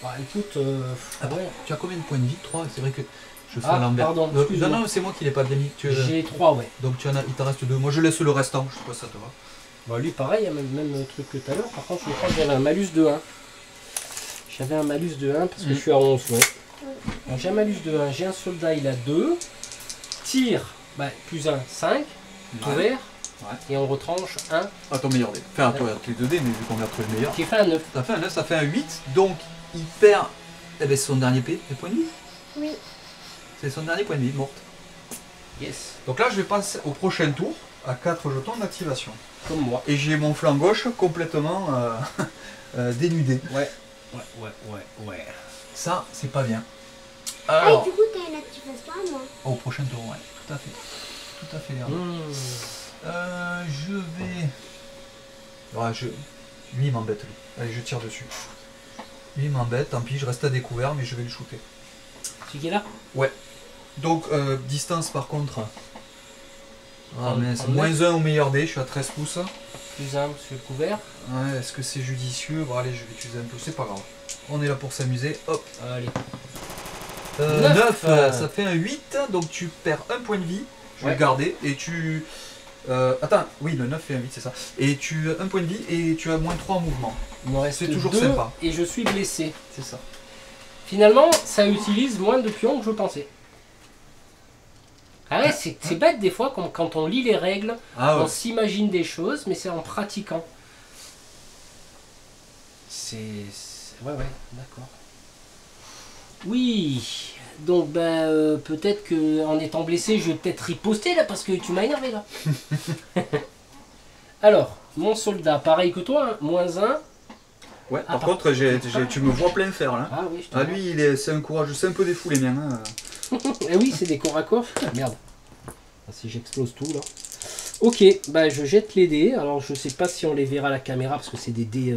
Bah écoute, ouais. Tu as combien de points de vie? 3, c'est vrai que je fais Ah, à l'envers. pardon, Non, excuse-moi. non, c'est moi qui l'ai pas bien mis. J'ai 3, ouais. Donc tu en as, il t'en reste 2. Moi je laisse le restant, je sais pas si ça te va. Bah lui pareil, il y a même truc que tout à l'heure. Par contre, je crois que j'avais un malus de 1. J'avais un malus de 1 parce que je suis à 11, ouais. Donc j'ai un malus de 1, j'ai un soldat, il a 2. Tir, Bah, plus 1, 5, tout Ouais. vert, Ouais. et on retranche 1 À ton meilleur dé. Enfin, à toi, les 2 dés, mais vu qu'on a trouvé le meilleur. qui fait un 9. Ça fait un 9, ça fait un 8, donc il perd eh ben, son dernier point de vie. Oui. C'est son dernier point de vie, morte. Yes, Donc là, je vais passer au prochain tour à 4 jetons d'activation. comme moi. Et j'ai mon flanc gauche complètement dénudé. Ouais. Ça, c'est pas bien. Ah, Alors, et du coup, t'as une activation à moi. au prochain tour, ouais, tout à fait. Tout à fait, Léa. Je vais. Ouais, lui, il m'embête, lui. Allez, je tire dessus. Lui, il m'embête, tant pis, je reste à découvert, mais je vais le shooter. Celui qui est là? Donc, distance par contre. Ah, En- mais en c'est moins 1 au meilleur dé, je suis à 13 pouces. Plus 1 sur le couvert. Ouais, est-ce que c'est judicieux? Bon, allez, je vais utiliser un peu, c'est pas grave. On est là pour s'amuser. Hop. Allez. 9, Neuf. ça fait un 8, donc tu perds un point de vie. Je vais Ouais. le garder. Et tu. Attends, oui, le 9 fait un 8, c'est ça. Et tu as un point de vie et tu as moins 3 en mouvement. Il me reste C'est toujours 2 sympa. et je suis blessé. C'est ça. Finalement, ça utilise moins de pions que je pensais. Ah ouais, c'est bête des fois, quand on lit les règles, Ah on ouais. s'imagine des choses, mais c'est en pratiquant. Ouais, d'accord. Oui, donc peut-être que en étant blessé, je vais peut-être riposter là, parce que tu m'as énervé là. Alors, mon soldat, pareil que toi, hein, moins 1. Ouais, Ah, par contre, tu me vois plein fer là. Ah oui, je te Ah, vois. lui, c'est un courageux, c'est un peu des fous les miens. Hein. Eh oui, c'est des corps à corps. Ah, merde. Ah, si j'explose tout là. Ok, bah je jette les dés. Alors je sais pas si on les verra à la caméra parce que c'est des dés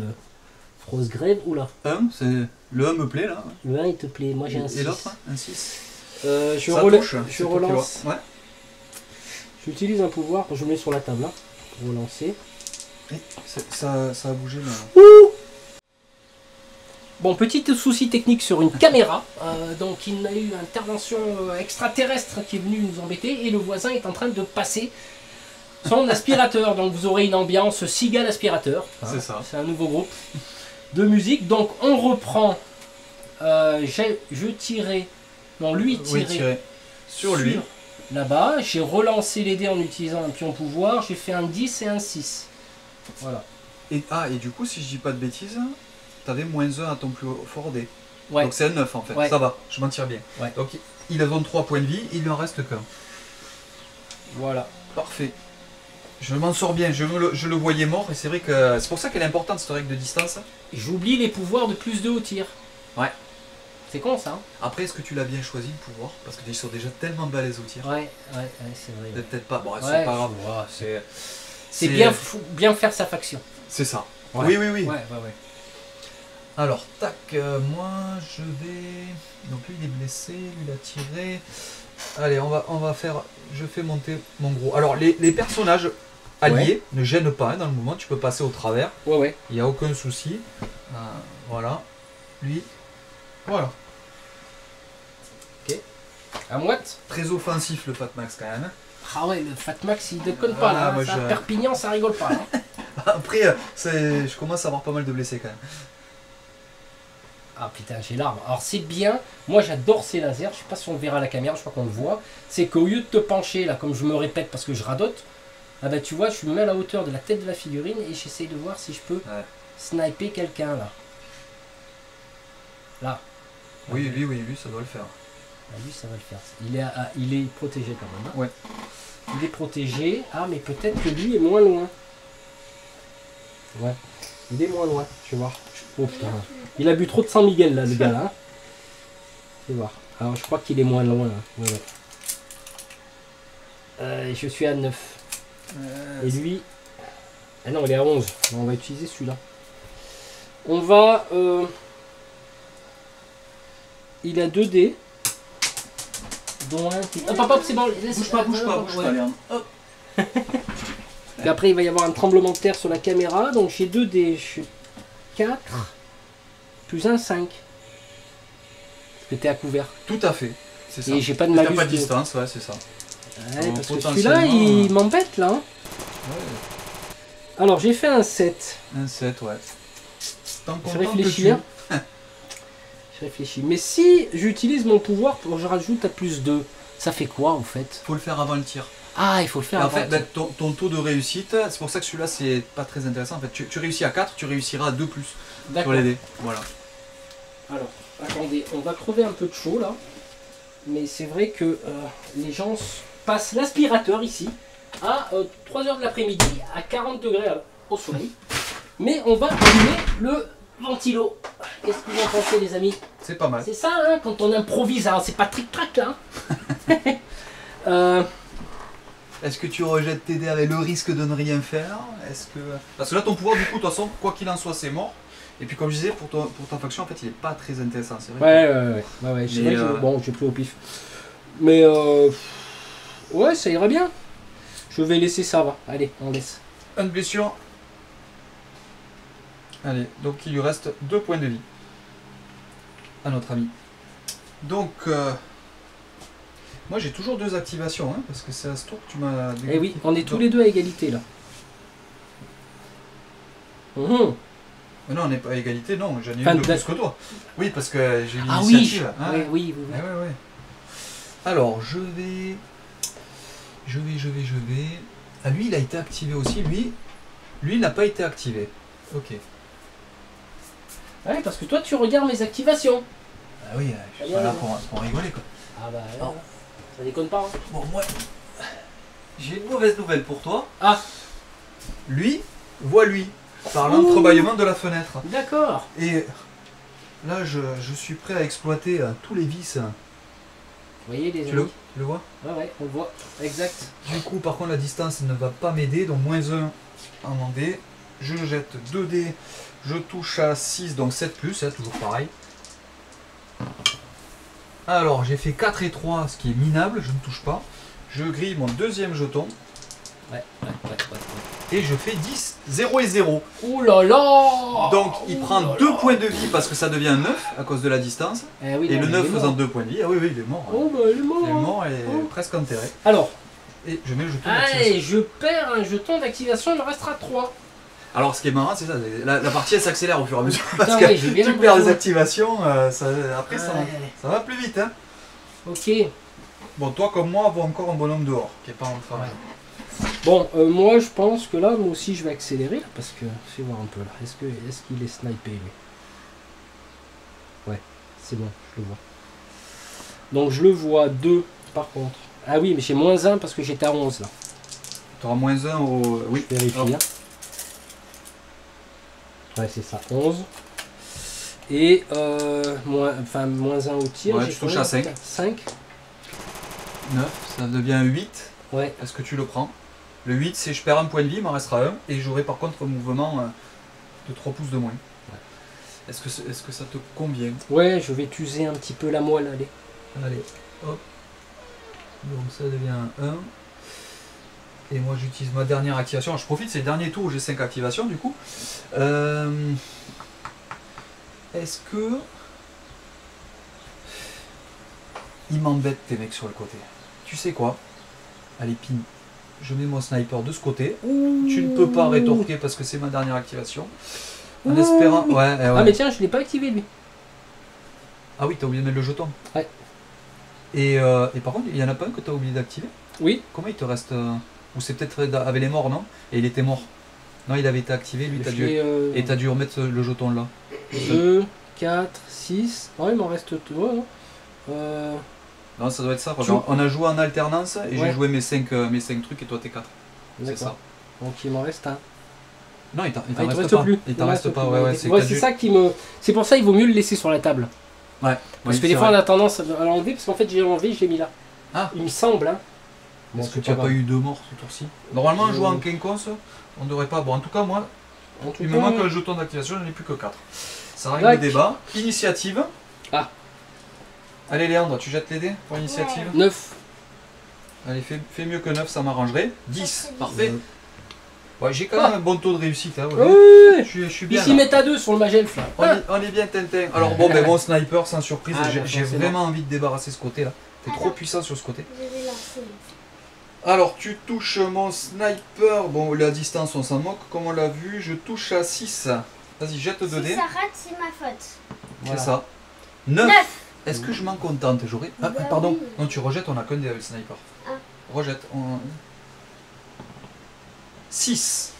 Frostgrave. Oula, 1, c'est. Le 1 me plaît là. le 1 il te plaît. Moi j'ai un 6. Et l'autre, un 6. Je Ça relance. touche, Je c'est toi qui relance. vois. Ouais. J'utilise un pouvoir. Je le mets sur la table là. Pour relancer. Ça a bougé là. Bon, petit souci technique sur une caméra. Donc il y a eu une intervention extraterrestre qui est venue nous embêter. Et le voisin est en train de passer son aspirateur. Donc vous aurez une ambiance cigale aspirateur. C'est ça. C'est un nouveau groupe de musique. Donc on reprend. Je tirais. Non, lui Oui, tirait tirer sur lui. là-bas. J'ai relancé les dés en utilisant un pion pouvoir. J'ai fait un 10 et un 6. Voilà. Et du coup, si je dis pas de bêtises, t'avais moins 1 à ton plus fort dé. Ouais. Donc c'est un 9 en fait. Ouais. Ça va, je m'en tire bien. Ouais. Donc il a 23 points de vie, il lui en reste qu'un. Voilà. Parfait. Je m'en sors bien, je le voyais mort et c'est vrai que c'est pour ça qu'elle est importante cette règle de distance. J'oublie les pouvoirs de plus 2 au tir. Ouais. C'est con ça. Hein. Après, est-ce que tu l'as bien choisi le pouvoir? Parce que ils sont déjà tellement balèzes au tir. Ouais, c'est vrai. Peut-être pas, bon, Ouais, c'est pas grave. ouais, C'est c'est bien, faut bien faire sa faction. C'est ça. Ouais. Oui. Ouais. Alors, tac, moi je vais. Donc lui il est blessé, lui il a tiré. Allez, on va faire. Je fais monter mon gros. Alors, les personnages alliés ne gênent pas hein, dans le mouvement, tu peux passer au travers, Ouais. il n'y a aucun souci. Voilà. Lui, voilà. À moite. Très offensif le Fat Max quand même. Ah ouais, le Fat Max il déconne pas là. moi, Ça, je- Perpignan ça rigole pas. Hein. Après, je commence à avoir pas mal de blessés quand même. Ah putain, j'ai l'arme. Alors c'est bien. Moi j'adore ces lasers. Je sais pas si on le verra à la caméra, je crois qu'on le voit. C'est qu'au lieu de te pencher là, comme je me répète parce que je radote, ah bah tu vois, je me mets à la hauteur de la tête de la figurine et j'essaye de voir si je peux sniper quelqu'un là. Là. Oui, lui, ça doit le faire. Ah, lui, ça va le faire. Il est protégé quand même. Hein. Ouais. Il est protégé. Ah, mais peut-être que lui est moins loin. Ouais. Il est moins loin, je vais voir. Oh putain. Il a bu trop de San Miguel là, le gars là. Je vais voir. Alors, je crois qu'il est moins loin. Là. Ouais. Je suis à 9. Et lui. Ah non, il est à 11. On va utiliser celui-là. On va. Il a 2 dés. Dont un qui... Hop, c'est bon. Bouge pas, Ouais. Léon. Hop. Puis après, il va y avoir un tremblement de terre sur la caméra. Donc j'ai 2 dés. Je suis 4. Plus un 5. Parce que t'es à couvert. Tout à fait. C'est ça. Et j'ai pas de T'as malus. pas de distance, ouais, c'est ça. Ouais, parce que potentiellement, celui-là, il m'embête là. Hein. Ouais. Alors j'ai fait un 7. Un 7, ouais. Tant Je qu'on réfléchis. tente Hein. Je réfléchis. Mais si j'utilise mon pouvoir pour que je rajoute à plus 2, Ça fait quoi en fait? Faut le faire avant le tir. Ah, il faut le faire En avant. fait, ben, ton taux de réussite, c'est pour ça que celui-là c'est pas très intéressant. En fait, tu réussis à 4, tu réussiras à 2 plus sur D'accord. les dés. Voilà. Alors, attendez, on va crever un peu de chaud là. Mais c'est vrai que les gens passent l'aspirateur ici à 3 h de l'après-midi à 40 degrés au soleil. Mais on va allumer le ventilo. Qu'est-ce que vous en pensez les amis? C'est pas mal. C'est ça hein, quand on improvise, hein, c'est pas tric-trac là. Est-ce que tu rejettes tes dés avec le risque de ne rien faire? Est-ce que... Parce que là ton pouvoir du coup de toute façon, quoi qu'il en soit c'est mort. Et puis comme je disais, pour ta faction en fait il est pas très intéressant, c'est vrai. Ouais. C'est Mais, vrai que bon, j'ai pris au pif. Mais ouais, ça ira bien. Je vais laisser ça, va. Allez, on laisse. Une blessure. Allez, donc il lui reste 2 points de vie. À notre ami. Donc, moi j'ai toujours 2 activations, hein, parce que c'est à ce tour que tu m'as... Eh oui, on est tous les deux à égalité là. Mmh. Mais non, on n'est pas à égalité, non, j'en ai Enfin, une de plus que toi. Oui, parce que j'ai Ah l'initiative. oui, hein. oui. Ah ouais. Alors, je vais... Ah, lui, il a été activé aussi. Lui, il n'a pas été activé. Ok. Ouais, parce que toi tu regardes mes activations. Ah oui, je suis pas là pour rigoler, quoi. Ah bah, Non. ça déconne pas. Hein. Bon, moi, j'ai une mauvaise nouvelle pour toi. Ah, Lui, voit lui, par l'entrebâillement de la fenêtre. d'accord. Et là, je suis prêt à exploiter tous les vices. Vous voyez les Tu amis? le vois? Ouais, on le voit. Exact. Du coup, par contre, la distance ne va pas m'aider, donc -1 en mon dé. Je jette 2 dés, je touche à 6, donc 7 plus, hein, toujours pareil. Alors, j'ai fait 4 et 3, ce qui est minable, je ne touche pas. Je grille mon deuxième jeton, Ouais. et je fais 10, 0 et 0. Ouh là là. Donc, il prend 2 points de vie parce que ça devient 9 à cause de la distance. Eh oui, Et non, le mais 9 il est faisant mort. 2 points de vie, ah oui, il est mort. Oh bah il est mort. Il est mort et Oh. presque enterré. Alors, Et je mets le jeton d'activation. allez, je perds un jeton d'activation, il me restera 3. Alors, ce qui est marrant, c'est ça, la partie elle s'accélère au fur et à mesure. Putain, Parce que ouais, j'ai bien tu perds les l'impression. activations, après ça Ouais. va plus vite. Hein. Ok. Bon, toi comme moi, avoir encore un bonhomme dehors qui est pas en train. Bon, moi je pense que là, moi aussi je vais accélérer là, parce que je vais voir un peu là. Est-ce qu'il est snipé lui? Ouais, c'est bon, je le vois. Donc je le vois 2 par contre. Ah oui, mais j'ai -1 parce que j'étais à 11 là. Tu auras -1 au. Oui, Je vérifie. hop. Hein. Ouais, c'est ça, 11. Et -1 au tir. Ouais, j'ai tu touches combien? à 5. 5. 9, ça devient 8. Ouais. Est-ce que tu le prends? Le 8, c'est je perds un point de vie, il m'en restera un. Et j'aurai par contre un mouvement de 3 pouces de moins. Est-ce que ça te convient? Ouais, je vais t'user un petit peu la moelle, allez. Allez, hop. Donc ça devient 1. Et moi j'utilise ma dernière activation. Alors, je profite, c'est le dernier tour où j'ai 5 activations du coup. Est-ce que... Il m'embête tes mecs sur le côté. Tu sais quoi? Allez, pin. Je mets mon sniper de ce côté. Tu ne peux pas rétorquer parce que c'est ma dernière activation. En espérant... Ouais. Ah mais tiens, je l'ai pas activé lui. Ah oui, t'as oublié de mettre le jeton. Ouais. Et par contre, il y en a pas un que t'as oublié d'activer? Oui. Comment il te reste... Ou c'est peut-être avec les morts, non? Et il était mort. Non, il avait été activé, lui, t'as dû... Et t'as dû remettre le jeton là. 2, 4, 6. Ouais, il m'en reste 2. Non, ça doit être ça. Tu- On a joué en alternance et Ouais. j'ai joué mes 5 trucs et toi tes 4. C'est ça. Donc il m'en reste un. Non, il t'en Ah, il te reste reste pas. plus. Il t'en reste pas, plus. ouais. Ouais, C'est c'est ça qui me. C'est pour ça qu'il vaut mieux le laisser sur la table. Ouais. Parce Oui, que des c'est fois vrai. on a tendance à l'enlever parce qu'en fait j'ai enlevé, je l'ai mis là. Ah. Il me semble, hein. Bon, Est-ce que c'est tu n'as pas grave. eu 2 morts ce tour-ci? Normalement, en jouant en quinconce, on devrait pas. Bon, en tout cas, moi, En tout il cas, me manque un jeton d'activation, je n'en ai plus que 4. Ça règle Tac. le débat. Initiative. Ah. Allez, Léandre, tu jettes les dés pour initiative? 9. Allez, fais mieux que 9, ça m'arrangerait. 10, fait parfait. Ouais, j'ai quand Ah. même un bon taux de réussite. Hein, Oui, ouais. Je suis bien. Ils s'y Là. mettent à 2 sur le Magelf là. On est bien Tintin. Alors bon, ben mon sniper, sans surprise, Ah, j'ai bon, j'ai c'est vraiment envie de débarrasser ce côté-là. T'es trop Alors. puissant sur ce côté. Je vais lancer. Alors, tu touches mon sniper. Bon, la distance, on s'en moque, comme on l'a vu. Je touche à 6. Vas-y, jette 2 Si dés. ça rate, c'est ma faute. C'est ça. 9. 9. Est-ce que je m'en contente? J'aurais... Ah, Bah pardon. oui. Non, tu rejettes, on a qu'un dé avec le sniper. Ah. Rejette. 6.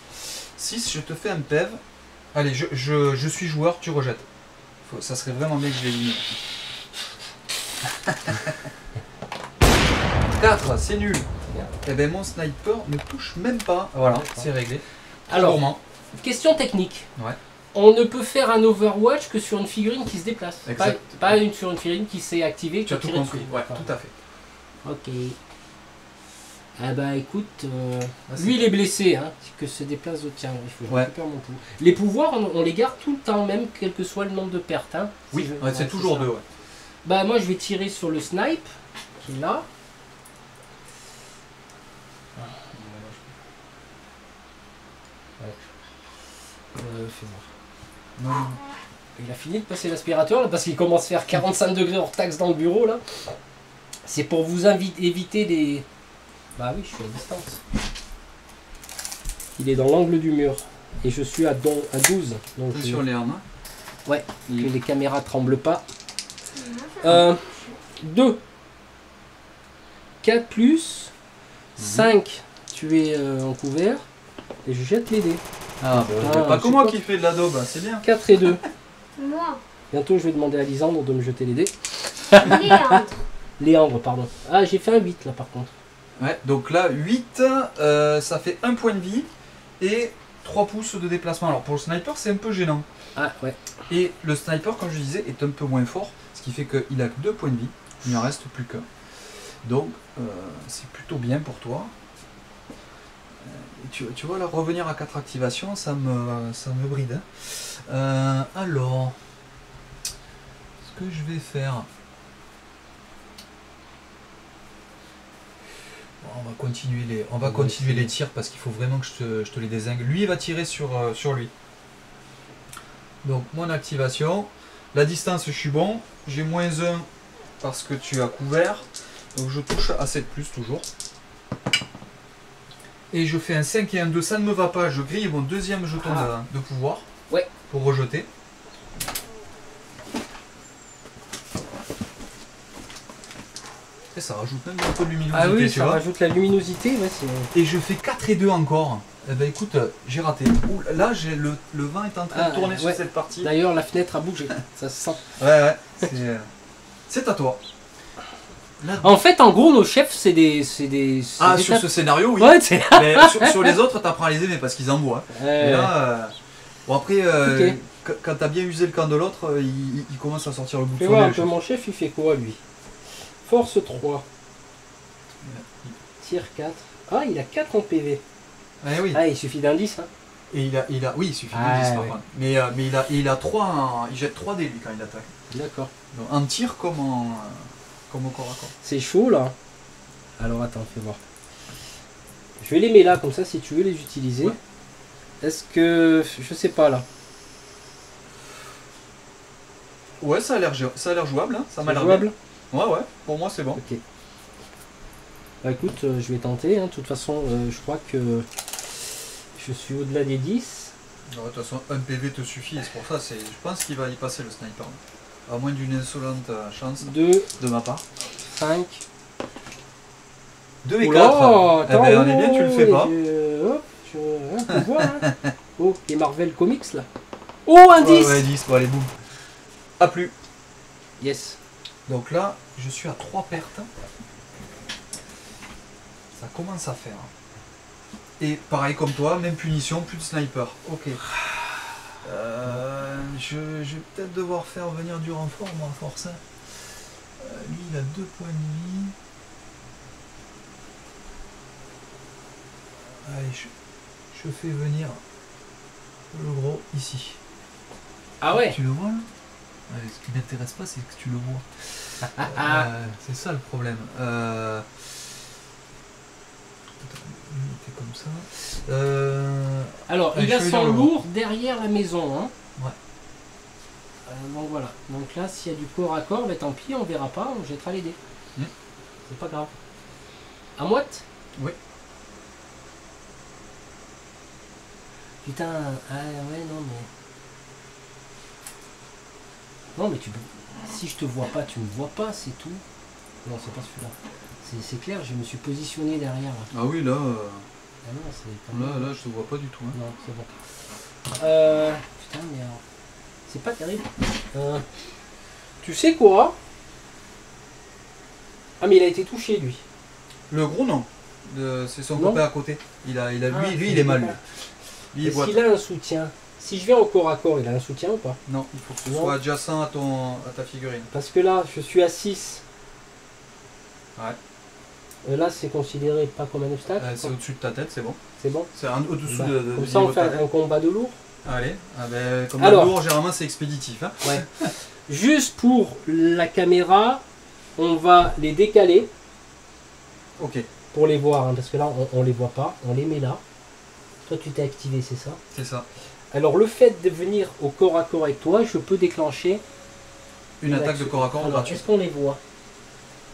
6, je te fais un PEV. Allez, je suis joueur, tu rejettes. Ça serait vraiment bien que je l'élimine. 4, c'est nul. Et ben mon sniper ne touche même pas. Voilà, c'est réglé. Alors, Gourmand. question technique. Ouais. On ne peut faire un Overwatch que sur une figurine qui se déplace. Exact. Pas sur une figurine qui s'est activée. Tu as qui tout tire compris. dessus. Ouais, Enfin, tout à fait. Ok. Ah bah écoute, Ah, c'est- lui il est blessé, hein, que se déplace de tiens, il faut que je Ouais. récupère mon pouvoir. Les pouvoirs, on les garde tout le temps même, quel que soit le nombre de pertes. Hein, si Oui, je- ouais, c'est toujours ça. 2. Ouais. Bah moi je vais tirer sur le snipe, qui est là. Fais voir. Non, non. Il a fini de passer l'aspirateur là, parce qu'il commence à faire 45 degrés hors taxe dans le bureau là. C'est pour vous éviter les... Bah oui, je suis à distance. Il est dans l'angle du mur. Et je suis à 12. Donc C'est sur les armes. Hein. Ouais, que les caméras tremblent pas. Ah, 2. 4 plus. 5. Tu es en couvert. Et je jette les dés. Ah, Ah, pas je que moi sais qui fais de la daube, c'est bien. 4 et 2. Moi, Bientôt je vais demander à Lisandre de me jeter les dés. Léandre. Léandre, pardon. Ah, j'ai fait un 8 là par contre. Ouais, donc là, 8, ça fait 1 point de vie et 3 pouces de déplacement. Alors pour le sniper, c'est un peu gênant. Ah ouais. Et le sniper, comme je disais, est un peu moins fort, ce qui fait qu'il a que 2 points de vie. Il n'en reste plus qu'un. Donc, c'est plutôt bien pour toi. Et tu vois, là, revenir à 4 activations, ça me bride. Hein. Alors, ce que je vais faire... Bon, on va continuer les tirs parce qu'il faut vraiment que je te les dézingue. Lui, il va tirer sur lui. Donc, mon activation. La distance, je suis bon. J'ai -1 parce que tu as couvert. Donc, je touche à 7+, toujours. Et je fais un 5 et un 2. Ça ne me va pas. Je grille mon deuxième jeton de pouvoir. Ouais. Pour rejeter. Et ça rajoute même un peu de luminosité, Ah oui, tu ça vois. rajoute la luminosité. Ouais, c'est... Et je fais 4 et 2 encore. Eh ben écoute, j'ai raté. Ouh, là, le vent est en train de tourner sur ouais. cette partie. D'ailleurs, la fenêtre a bougé. Ça se sent. Ouais, c'est à toi. Là, En fait, en gros, nos chefs, c'est des... ah, des sur tapes. ce scénario, oui. Ouais, c'est... Mais sur les autres, t'apprends à les aimer parce qu'ils en voient. Et là, bon après, Ok. quand t'as bien usé le camp de l'autre, il commence à sortir le bout de Fais son voir un nez. peu mon chef, il fait quoi lui? Force 3. Tir 4. Ah, il a 4 en PV. Eh oui. Ah, il suffit d'un 10. Hein. Et oui, il suffit de Ah, 10 par ouais. contre. Mais il a 3, il jette 3 dés lui quand il attaque. D'accord. Donc, en tir comme au corps à corps. C'est chaud là. Alors attends, fais voir. Je vais les mettre là, comme ça, si tu veux les utiliser. Ouais. Est-ce que... Je sais pas là. Ouais, ça a l'air jouable, hein. Ça m'a C'est l'air jouable? bien. Ouais, pour moi c'est bon. Ok. Bah écoute, je vais tenter. Hein. De toute façon, je crois que je suis au-delà des 10. De toute façon, un PV te suffit, et c'est pour ça, je pense qu'il va y passer le sniper. À moins d'une insolente chance 2, de ma part. 5. 2 et Oula, 4. Eh attends, ben, on est bien, tu le fais pas. Hop, on voit. Hein. Oh, les Marvel Comics là. Oh, un 10. Ouais, 10, bon allez, boum. A plus. Yes. Donc là, je suis à 3 pertes. Ça commence à faire. Et pareil comme toi, même punition, plus de sniper. Ok. Je vais peut-être devoir faire venir du renfort, moi, à force. Lui, il a 2 points de vie. Allez, je fais venir le gros ici. Ah ouais. Tu le vois là? Ouais, ce qui m'intéresse pas, c'est que tu le vois. C'est ça le problème. Il était comme ça. Alors, allez, il a je vais son dans le lourd derrière la maison. Hein. Ouais. Donc voilà. Donc là, s'il y a du corps à corps, ben, tant pis, on verra pas, on jettera les dés. Hmm. C'est pas grave. À moite? Oui. Putain, ah ouais, non mais... Non mais tu peux... Si je te vois pas, tu me vois pas, c'est tout. Non, c'est pas celui-là. C'est clair, je me suis positionné derrière. Là. Ah oui, là, Ah non, c'est pas là, je te vois pas du tout. Hein. Non, c'est bon. Putain, mais alors, c'est pas terrible. Tu sais quoi? Ah, mais il a été touché, lui. Le gros, non. C'est son Non. copain à côté. Il a lui, Ah, lui c'est il est mal. copain. Lui, il Est-ce voit. qu'il a un soutien? Si je viens au corps à corps, il a un soutien ou pas? Non, il faut que tu Non. sois adjacent à ta figurine. Parce que là, je suis à 6. Ouais. Là, c'est considéré pas comme un obstacle. C'est au-dessus de ta tête, c'est bon. C'est bon. C'est au-dessous Bah, de comme du ça, on niveau de fait ta tête. un combat de lourd. Allez, comme Alors. le lourd, généralement c'est expéditif. Hein. Ouais. Juste pour la caméra, on va les décaler Ok, pour les voir, hein, parce que là, on les voit pas. On les met là. Toi, tu t'es activé, c'est ça? c'est ça. Alors, le fait de venir au corps à corps avec toi, je peux déclencher Une attaque de action. corps à corps Alors, gratuite. est-ce qu'on les voit?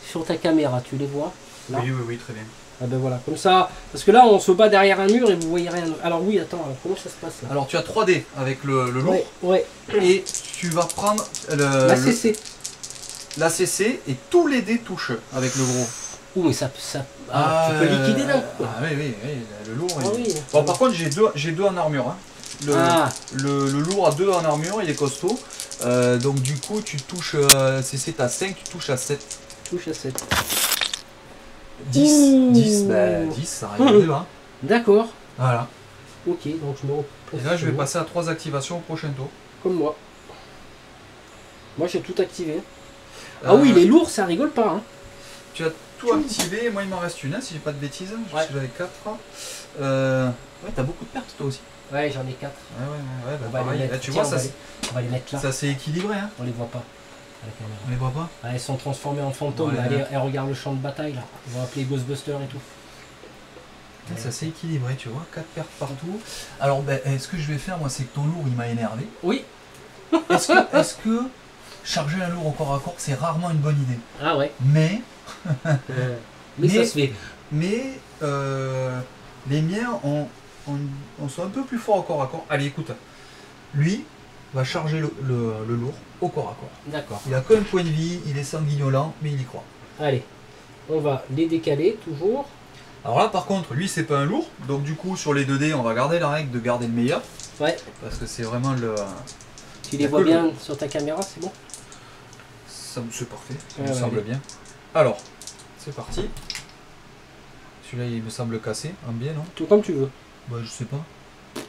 Sur ta caméra, tu les vois? Là. Oui, très bien. Ah ben voilà, comme ça, parce que là on se bat derrière un mur et vous voyez rien. Alors oui, attends, alors, comment ça se passe là? Alors tu as 3D avec le lourd Ouais, et tu vas prendre la CC. la CC et tous les dés touchent avec le gros. Ouh, mais ça tu peux liquider d'un coup. Ah oui, le lourd. Ah oui. Bon, par contre j'ai deux en armure. Hein. Le lourd a 2 en armure, il est costaud. Donc du coup tu touches CC t'as 5, tu touches à 7. Touche à 7. 10, Ouh. 10, ça arrive hein. D'accord. Voilà. Ok, donc je me Et là je vais passer à 3 activations au prochain tour. comme moi. Moi j'ai tout activé. Ah oui, les lourds ça rigole pas. Hein. Tu as tout activé, moi il m'en reste une, hein, si j'ai pas de bêtises. Ouais. J'avais 4. Ouais, t'as beaucoup de pertes toi aussi. Ouais, j'en ai 4. Ouais, On va pareil. les mettre. Là, tu Tiens, vois, on va les mettre là. ça c'est équilibré. Hein. On les voit pas à la caméra. On les voit pas. Ah, elles sont transformées en fantômes. Ouais. Allez, elles regardent le champ de bataille là. Ils vont appeler Ghostbusters et tout. Ouais, ça c'est équilibré, tu vois, 4 pertes partout. Alors, ce que je vais faire, moi, c'est que ton lourd il m'a énervé. Oui. Est-ce que charger un lourd au corps à corps, c'est rarement une bonne idée. Ah ouais. Mais Mais ça se fait. les miens on sont un peu plus forts au corps à corps. Allez, écoute, lui va charger le lourd au corps à corps. D'accord. Il a qu'un point de vie, il est sanguignolant, mais il y croit. Allez, on va les décaler toujours. Alors là, par contre, lui, c'est pas un lourd, donc du coup, sur les 2D, on va garder la règle de garder le meilleur, Ouais. parce que c'est vraiment le... Tu les vois bien sur ta caméra, c'est bon? C'est parfait, ça Ouais, me ouais, semble allez. bien. Alors, c'est parti. Celui-là, il me semble cassé, un biais, non? Tout comme tu veux. Bah, je sais pas.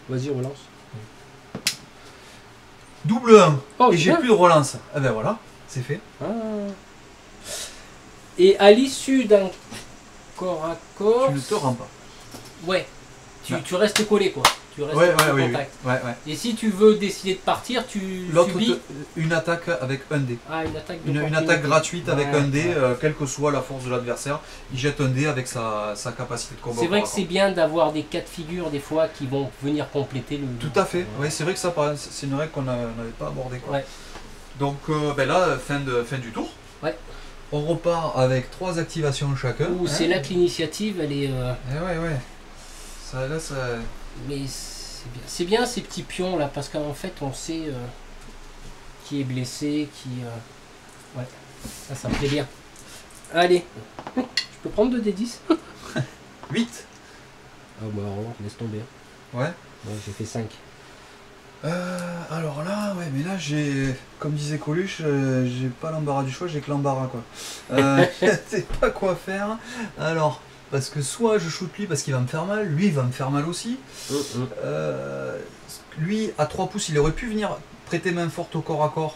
Vas-y, relance. Double 1, Oh, et j'ai bien. plus de relance. Eh ben voilà, c'est fait. Ah. Et à l'issue d'un corps à corps. Tu ne te rends pas. Ouais. Non. Tu restes collé quoi. Tu restes Ouais, en oui. contact. Ouais. Et si tu veux décider de partir, tu L'autre, subis. une attaque avec un dé. Ah, une attaque Une d'opportunité. attaque gratuite avec Ouais, un dé, ouais. quelle que soit la force de l'adversaire. Il jette un dé avec sa capacité de combat. C'est au vrai corps que à c'est corps. bien d'avoir des cas de figure des fois qui vont venir compléter le. Tout à fait. Oui, c'est vrai que ça, c'est une règle qu'on n'avait pas abordée. Quoi. Ouais. Donc là, fin du tour. Ouais. On repart avec 3 activations chacun. Ouh, c'est là que l'initiative elle est. Eh ouais. Ça, là, ça... Mais c'est bien ces petits pions là parce qu'en fait on sait qui est blessé, qui. Ouais, ça me plaît bien. Allez, je peux prendre 2d10? 8. Ah bah alors, laisse tomber. Ouais. Ouais, j'ai fait 5. Alors là, ouais, mais là, comme disait Coluche, j'ai pas l'embarras du choix, j'ai que l'embarras, quoi. Je sais pas quoi faire. Alors, parce que soit je shoot lui parce qu'il va me faire mal, lui il va me faire mal aussi. Lui, à 3 pouces, il aurait pu venir prêter main forte au corps à corps.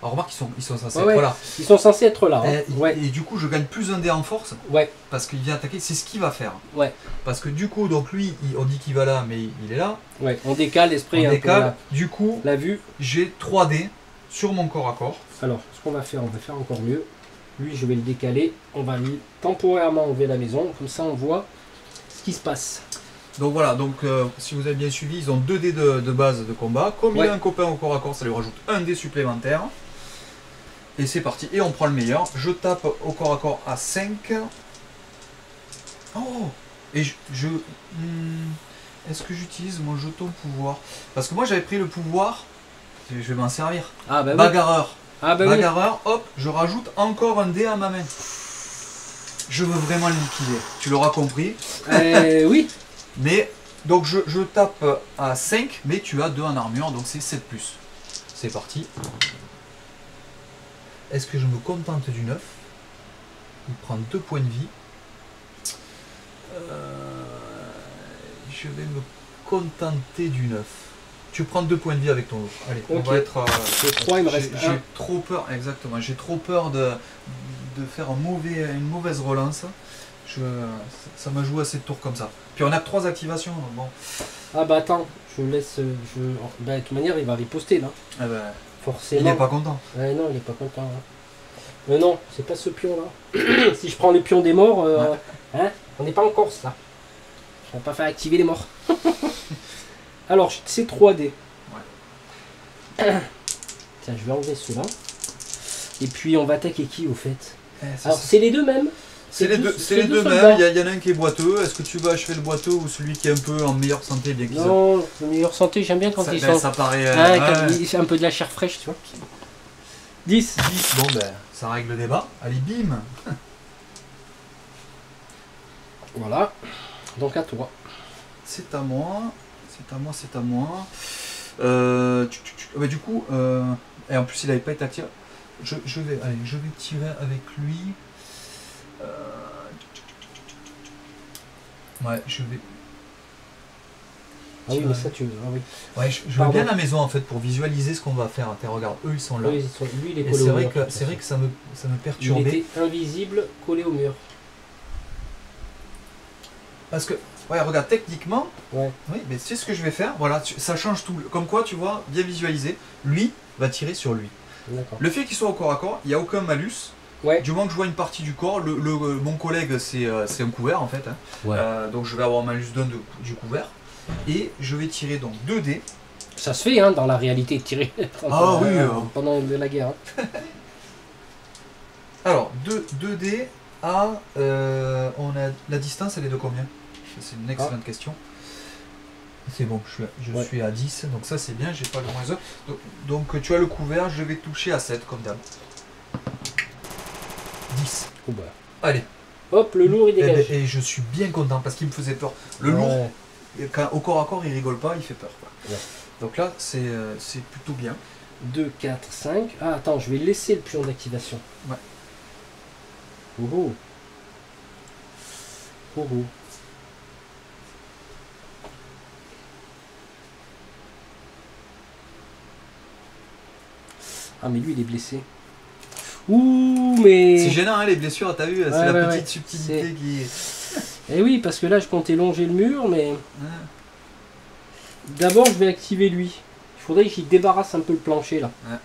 Alors remarque, ils sont censés être là. Ils sont censés être là. Hein. Ouais. Et du coup, je gagne plus un dé en force Ouais. parce qu'il vient attaquer. C'est ce qu'il va faire. Ouais. Parce que du coup, donc lui, on dit qu'il va là, mais il est là. Ouais. On décale l'esprit On un peu. décale. Là. Du coup, La vue. j'ai 3 dés sur mon corps à corps. Alors, ce qu'on va faire encore mieux. Lui, je vais le décaler. On va temporairement enlever la maison. Comme ça, on voit ce qui se passe. Donc voilà, donc si vous avez bien suivi, ils ont 2 dés de base de combat. Comme il a un copain au corps à corps, ça lui rajoute un dé supplémentaire. Et c'est parti, et on prend le meilleur. Je tape au corps à corps à 5. Oh. Et est-ce que j'utilise mon jeton pouvoir? Parce que moi j'avais pris le pouvoir, je vais m'en servir. Ah bah oui. Bagarreur. Ah bah oui. Bagarreur, hop, je rajoute encore un dé à ma main. Je veux vraiment le liquider. Tu l'auras compris. Oui. Mais, donc je tape à 5, mais tu as 2 en armure, donc c'est 7+. C'est parti. Est-ce que je me contente du 9? Il prend 2 points de vie. Je vais me contenter du 9. Tu prends 2 points de vie avec ton lot. Allez, on Ok. va être... J'ai 3, il me reste J'ai 1. trop peur, exactement, j'ai trop peur de faire une mauvaise relance. Ça m'a joué assez de tours comme ça. Puis on a que 3 activations, donc bon. Ah bah attends, je laisse... Bah de toute manière, il va riposter là. Eh ben, Forcément. il n'est pas content. Ouais, non, il est pas content. Hein. Mais non, c'est pas ce pion là. Si je prends le pion des morts, hein, on n'est pas en Corse là. On va pas faire activer les morts. Alors, c'est 3D. Tiens, je vais enlever ceux-là. Et puis on va attaquer qui au fait? Alors, c'est les deux mêmes. C'est les deux, c'est les deux mêmes, soldats. il y en a un qui est boiteux. Est-ce que tu vas achever le boiteux ou celui qui est un peu en meilleure santé bien qu'ils Non, le meilleur santé, j'aime bien quand ça, ils ben, sont... ça paraît... Ah, quand il fait un peu de la chair fraîche, tu vois. 10. 10, bon ben, ça règle le débat. Allez, bim. Voilà. Donc à toi. C'est à moi. C'est à moi, c'est à moi. Bah, du coup, et en plus il n'avait pas été activé. Je vais tirer avec lui. Ouais, je vais. Ah oui, mais ça tu... Ah oui. Ouais, je veux bien la maison en fait pour visualiser ce qu'on va faire. Tiens, regarde, eux ils sont là. Oui, lui il est Et collé c'est au vrai mur. que ça me Il perturbait. était invisible, collé au mur. Parce que, ouais, regarde, techniquement, Ouais. oui, mais c'est ce que je vais faire. Voilà, ça change tout. Comme quoi, tu vois, bien visualiser. Lui va tirer sur lui. D'accord. Le fait qu'il soit au corps à corps, il n'y a aucun malus. Ouais. Du moment que je vois une partie du corps, mon collègue c'est un couvert en fait. Hein. Ouais. Donc je vais avoir un malus d'un du couvert. Et je vais tirer donc 2 dés. Ça se fait hein, dans la réalité de tirer Ah oui, pendant la guerre. Hein. Alors 2 dés à... on a la distance, elle est de combien? C'est une excellente question. C'est bon, je suis à 10, donc ça c'est bien, j'ai pas le moins 1. Donc tu as le couvert, je vais toucher à 7 comme d'hab. 10. Oh bah. Allez. Hop, le lourd il dégage. Et je suis bien content parce qu'il me faisait peur. Le lourd, au corps à corps il rigole pas, il fait peur. Quoi. Ouais. Donc là c'est plutôt bien. 2, 4, 5. Ah attends, je vais laisser le pion d'activation. Ouais. Oh oh. Oh oh. Ah mais lui il est blessé. Ouh mais... C'est gênant hein, les blessures, t'as vu, c'est la petite subtilité qui... Eh oui, parce que là je comptais longer le mur, mais... D'abord je vais activer lui. Il faudrait que j'y débarrasse un peu le plancher là. Ouais.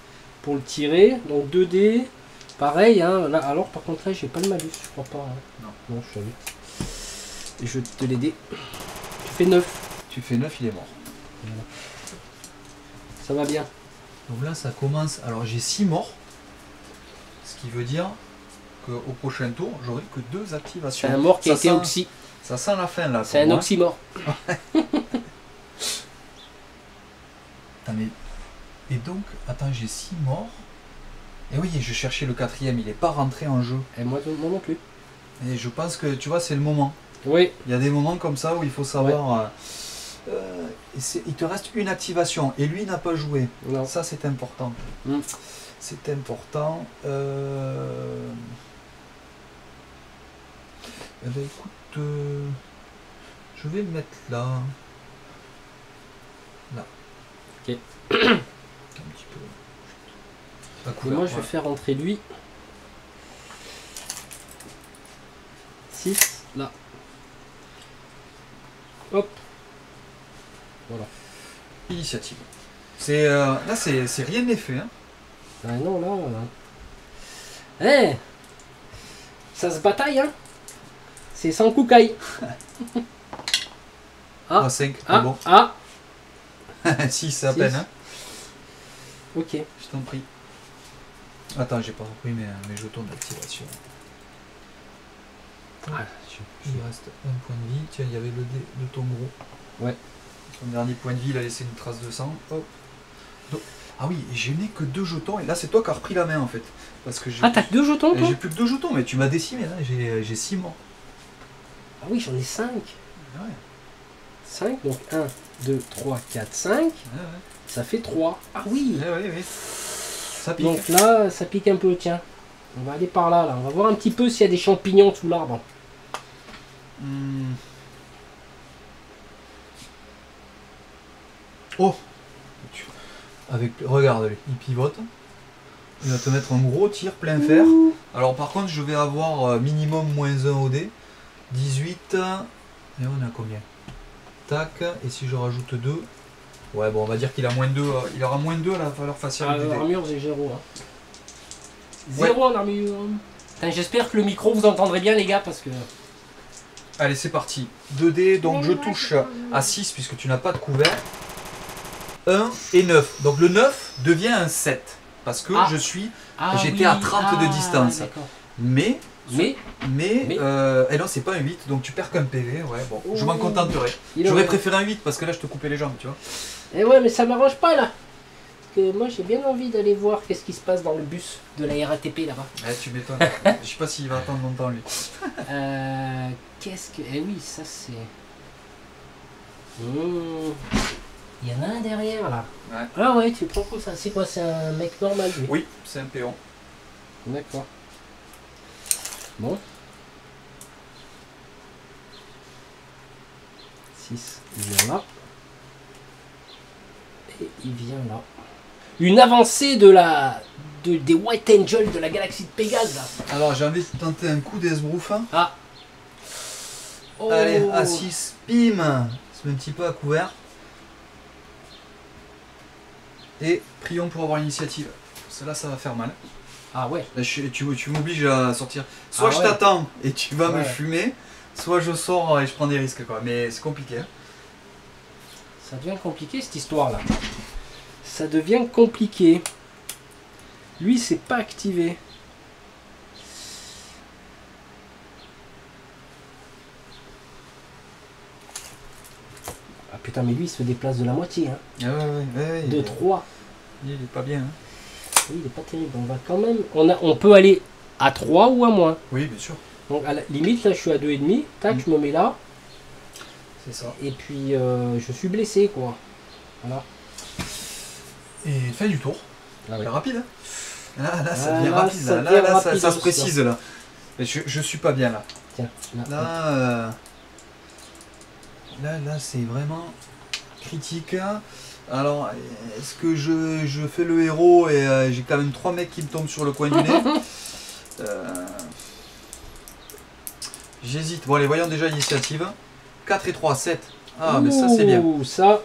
Pour le tirer, donc 2D. Pareil, hein. Là, alors par contre là j'ai pas le malus, je crois pas. Hein. Non, je savais. Et je te l'aider. Tu fais 9. Tu fais 9, il est mort. Voilà. Ça va bien. Donc là ça commence, alors j'ai 6 morts. Ce qui veut dire qu'au prochain tour, j'aurai que 2 activations. C'est un mort qui a été oxy. Ça sent la fin là. C'est un oxymore. Attends, mais... Et donc, attends, j'ai 6 morts. Et oui, je cherchais le 4e, il n'est pas rentré en jeu. Et moi non plus. Et je pense que, tu vois, c'est le moment. Oui. Il y a des moments comme ça où il faut savoir... il te reste une activation, et lui n'a pas joué. Non. Ça, c'est important. C'est important. Eh ben, écoute, je vais le mettre là. Là. Ok. Un petit peu. Pas Et couvert, moi je vais ouais. faire rentrer lui. 6 là. Hop. Voilà. Initiative. C'est là, c'est rien n'est fait. Hein. Ah non, là. Eh, ça se bataille, hein. C'est sans coucaille. Ah. 5, Ah, bon. ah. 6 à Six. peine. Hein. Ok. Je t'en prie. Attends, j'ai pas repris mes jetons d'activation. Ah, Il reste un point de vie. Tiens, il y avait le dé de ton gros. Ouais. Son dernier point de vie, il a laissé une trace de sang. Hop. Ah oui, et je n'ai que 2 jetons, et là c'est toi qui as repris la main en fait. Parce que Ah, t'as que 2 jetons, toi? j'ai plus que 2 jetons, mais tu m'as décimé là, j'ai 6 morts. Ah oui, j'en ai 5. Ouais, 5, donc 1, 2, 3, 4, 5. ouais, Ça fait 3. Ah oui. ouais. Ça pique. Donc là, ça pique un peu, tiens. On va aller par là, là. On va voir un petit peu s'il y a des champignons sous l'arbre. Hmm. Oh, regarde, lui, il pivote. Il va te mettre un gros tir plein fer. Alors par contre, je vais avoir minimum -1 au dé. 18. Et on a combien? Tac. Et si je rajoute 2. Ouais, bon, on va dire qu'il a -2. Il aura -2 à la valeur faciale du dé. Armure, j'ai 0. Hein. Ouais. 0 en armure. Putain, j'espère que le micro vous entendrez bien, les gars, parce que. Allez, c'est parti. 2 dés, donc Mais je moi, touche c'est pas à 6 puisque tu n'as pas de couvert. 1 et 9. Donc le 9 devient un 7. Parce que Ah. je suis. Ah, J'étais à 30 de distance. D'accord. Mais. Mais, Et non, c'est pas un 8, donc tu perds qu'un PV. Ouais, bon, je m'en Ouh. contenterai. il J'aurais aurait- préféré un 8 parce que là, je te coupais les jambes, tu vois. Eh ouais, mais ça m'arrange pas, là. Que moi, j'ai bien envie d'aller voir qu'est-ce qui se passe dans le bus de la RATP, là-bas. Ouais, tu m'étonnes. Je sais pas s'il va attendre longtemps, lui. Qu'est-ce que... Eh oui, ça, c'est... Il y en a un derrière, là. Ouais. Ah ouais, tu prends ça. C'est quoi? C'est un mec normal, lui? Oui, c'est un péon. D'accord. Bon. 6, il vient là. Et il vient là. Une avancée de la... des White Angels de la galaxie de Pégase, là. Alors, j'ai envie de tenter un coup d'esbrouf. Hein. Ah. Oh. Allez, à 6, bim. Se met un petit peu à couvert. Et prions pour avoir l'initiative. Celle-là, ça va faire mal. Ah ouais. Là, tu m'obliges à sortir. Soit Ah je ouais. t'attends et tu vas me Ouais. fumer, soit je sors et je prends des risques, quoi. Mais c'est compliqué. Hein. Ça devient compliqué, cette histoire-là. Ça devient compliqué. Lui, c'est pas activé. Ah putain, mais lui, il se déplace de la moitié. Hein. Ah ouais. De 3. Il est pas bien. Hein. Oui, il est pas terrible. On va quand même... On peut aller à 3 ou à moins. Oui, bien sûr. Donc, à la limite, là, je suis à 2,5. Tac, je me mets là. C'est ça. Et puis, je suis blessé, quoi. Voilà. Et fin du tour. Ah ouais. C'est rapide. Hein. Là, ça Ah, devient là, rapide. ça Là, devient ça rapide, se ça. précise, là. Mais je suis pas bien, là. Tiens, là. hop. Là, c'est vraiment critique. Alors, est-ce que je fais le héros et j'ai quand même 3 mecs qui me tombent sur le coin du nez. J'hésite. Bon, allez, voyons déjà l'initiative. 4 et 3, 7. Ah, mais ça, c'est bien. Ouh, ça...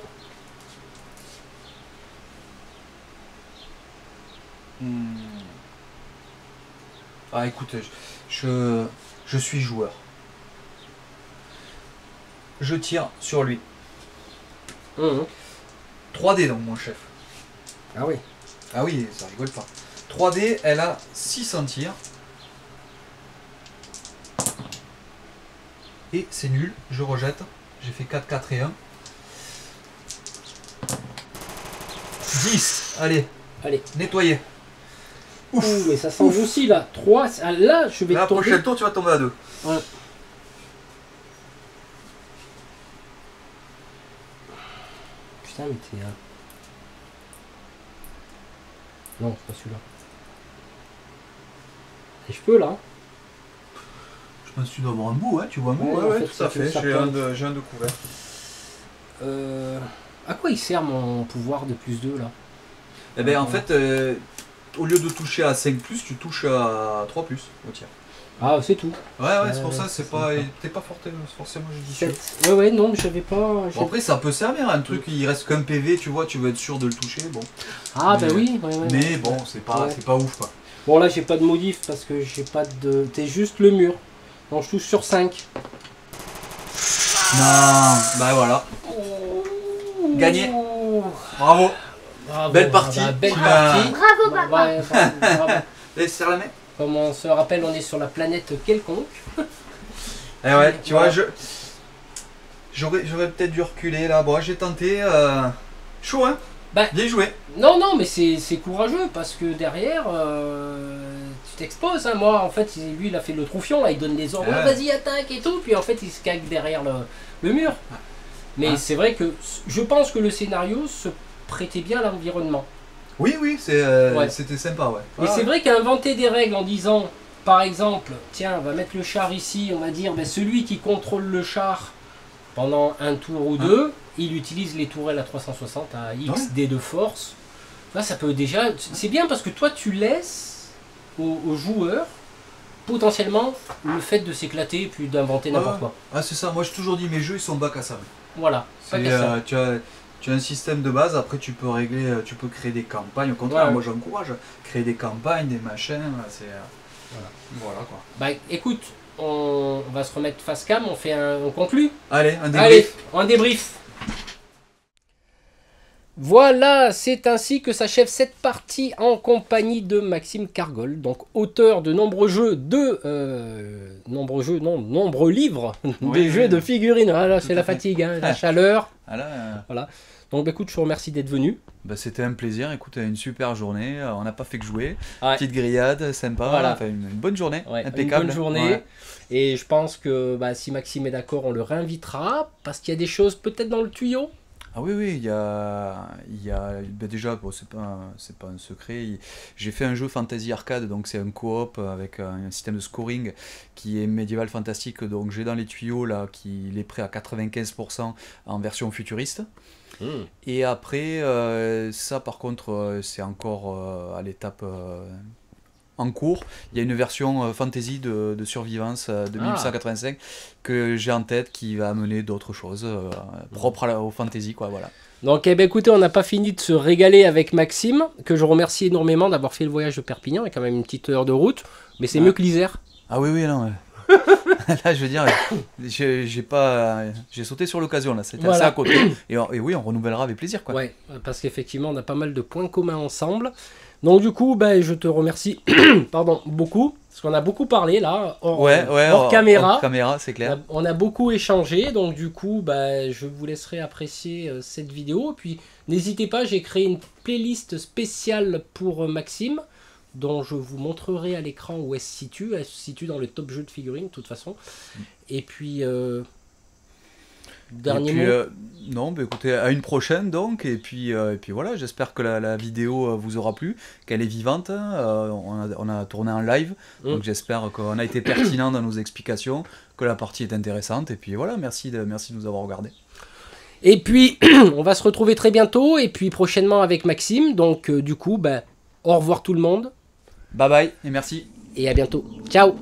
Ah, écoute, je suis joueur. Je tire sur lui. 3D donc, mon chef. Ah oui. Ah oui, ça rigole pas. 3D, elle a 6 en tir. Et c'est nul, je rejette. J'ai fait 4, 4 et 1. 10, allez, Allez. nettoyer. Ouh, mais ça change aussi là. 3, là je vais Là, tomber. prochain tour, tu vas tomber à 2. Ouais. Putain, mais t'es. Non, c'est pas celui-là. Et je peux là. Je pense que tu dois avoir un bout, hein, tu vois un bout. Ouais, en fait, tout à ça fait fait. ça J'ai pointe. un de couvert. À quoi il sert mon pouvoir de plus 2 là? Eh ben, en fait, au lieu de toucher à 5+, tu touches à 3+ au tir. Ah, c'est tout. Ouais, c'est pour ça, c'est pas, t'es pas forcément judicieux. 7. Ouais, non, mais j'avais pas. Bon, après, ça peut servir, un truc, il reste qu'un PV, tu vois, tu veux être sûr de le toucher, bon. Ah, mais- bah oui, ouais. Mais bon, c'est pas ouf, quoi. Bon, là, j'ai pas de modif parce que j'ai pas de. T'es juste le mur. Donc, je touche sur 5. Non, bah voilà. Gagné. Bravo. Bravo, Belle partie. Belle Tu partie. Bravo, Bon, papa. ouais, bravo. Allez, serre la main. Comme on se rappelle, on est sur la planète quelconque. Eh ouais, tu vois, Voilà. j'aurais peut-être dû reculer là. Bon, j'ai tenté. Chaud, hein. Bah, Bien joué. non, non, mais c'est courageux parce que derrière, tu t'exposes. Hein. Moi, en fait, lui, il a fait le troufion, là, il donne les ordres, Ouais. vas-y, attaque et tout, puis en fait, il se cague derrière le mur. Mais Ah. c'est vrai que je pense que le scénario se prêtait bien à l'environnement. Oui, oui, Ouais. c'était sympa, ouais. Et c'est vrai qu'inventer des règles en disant, par exemple, tiens, on va mettre le char ici, on va dire, ben, celui qui contrôle le char pendant un tour ou deux, il utilise les tourelles à 360 à X dés de force. Là, ça peut déjà... C'est bien parce que toi, tu laisses aux joueurs potentiellement le fait de s'éclater et puis d'inventer n'importe quoi. Ah, c'est ça. Moi, j'ai toujours dit, mes jeux, ils sont bac à sable. Voilà. Pas qu'à ça. Tu as un système de base, après tu peux régler, tu peux créer des campagnes. Au contraire, Ouais. moi j'encourage créer des campagnes, des machins. C'est voilà quoi. Bah écoute, on va se remettre face cam, on conclut. Allez, un Allez, débrief. un débrief. Voilà, c'est ainsi que s'achève cette partie en compagnie de Maxime Cargol, donc auteur de nombreux jeux, nombreux livres, Oui, des jeux de figurines. Ah là, tout c'est à la fait. fatigue, hein, la chaleur. Voilà, Donc bah, écoute, je te remercie d'être venu. bah, c'était un plaisir. Écoute, une super journée. On n'a pas fait que jouer. Ouais. Petite grillade, sympa. Voilà. Enfin, une bonne journée. Ouais, Impeccable. une bonne journée. Ouais. Et je pense que bah, si Maxime est d'accord, on le réinvitera parce qu'il y a des choses peut-être dans le tuyau. Ah oui, oui, il y a ben déjà, bon, c'est pas un secret, j'ai fait un jeu fantasy arcade, donc c'est un coop avec un système de scoring qui est médiéval fantastique, donc j'ai dans les tuyaux là, qu'il est prêt à 95% en version futuriste. Et après, ça par contre, c'est encore à l'étape en cours. Il y a une version fantasy de survivance de 1885 que j'ai en tête qui va amener d'autres choses propres au fantasy, quoi, voilà. Donc eh ben, écoutez, on n'a pas fini de se régaler avec Maxime, que je remercie énormément d'avoir fait le voyage de Perpignan, il y a quand même une petite heure de route, mais c'est mieux que l'Isère. Ah oui, oui, non. Là, je veux dire, j'ai sauté sur l'occasion, là, c'était assez à côté. Et oui, on renouvellera avec plaisir, quoi. Ouais, parce qu'effectivement, on a pas mal de points communs ensemble. Donc du coup, ben, je te remercie pardon, beaucoup, parce qu'on a beaucoup parlé là, hors caméra. Hors caméra, c'est clair. On a beaucoup échangé, donc du coup, ben, je vous laisserai apprécier cette vidéo. Et puis, n'hésitez pas, j'ai créé une playlist spéciale pour Maxime, dont je vous montrerai à l'écran où elle se situe. Elle se situe dans le top jeu de figurines, de toute façon. Et puis... dernier mot. Non, bah écoutez, à une prochaine donc, et puis voilà, j'espère que la vidéo vous aura plu, qu'elle est vivante, on a tourné en live, donc j'espère qu'on a été pertinent dans nos explications, que la partie est intéressante, et puis voilà, merci de nous avoir regardés. Et puis, on va se retrouver très bientôt, et puis prochainement avec Maxime, donc du coup, bah, au revoir tout le monde. Bye bye, et merci. Et à bientôt. Ciao.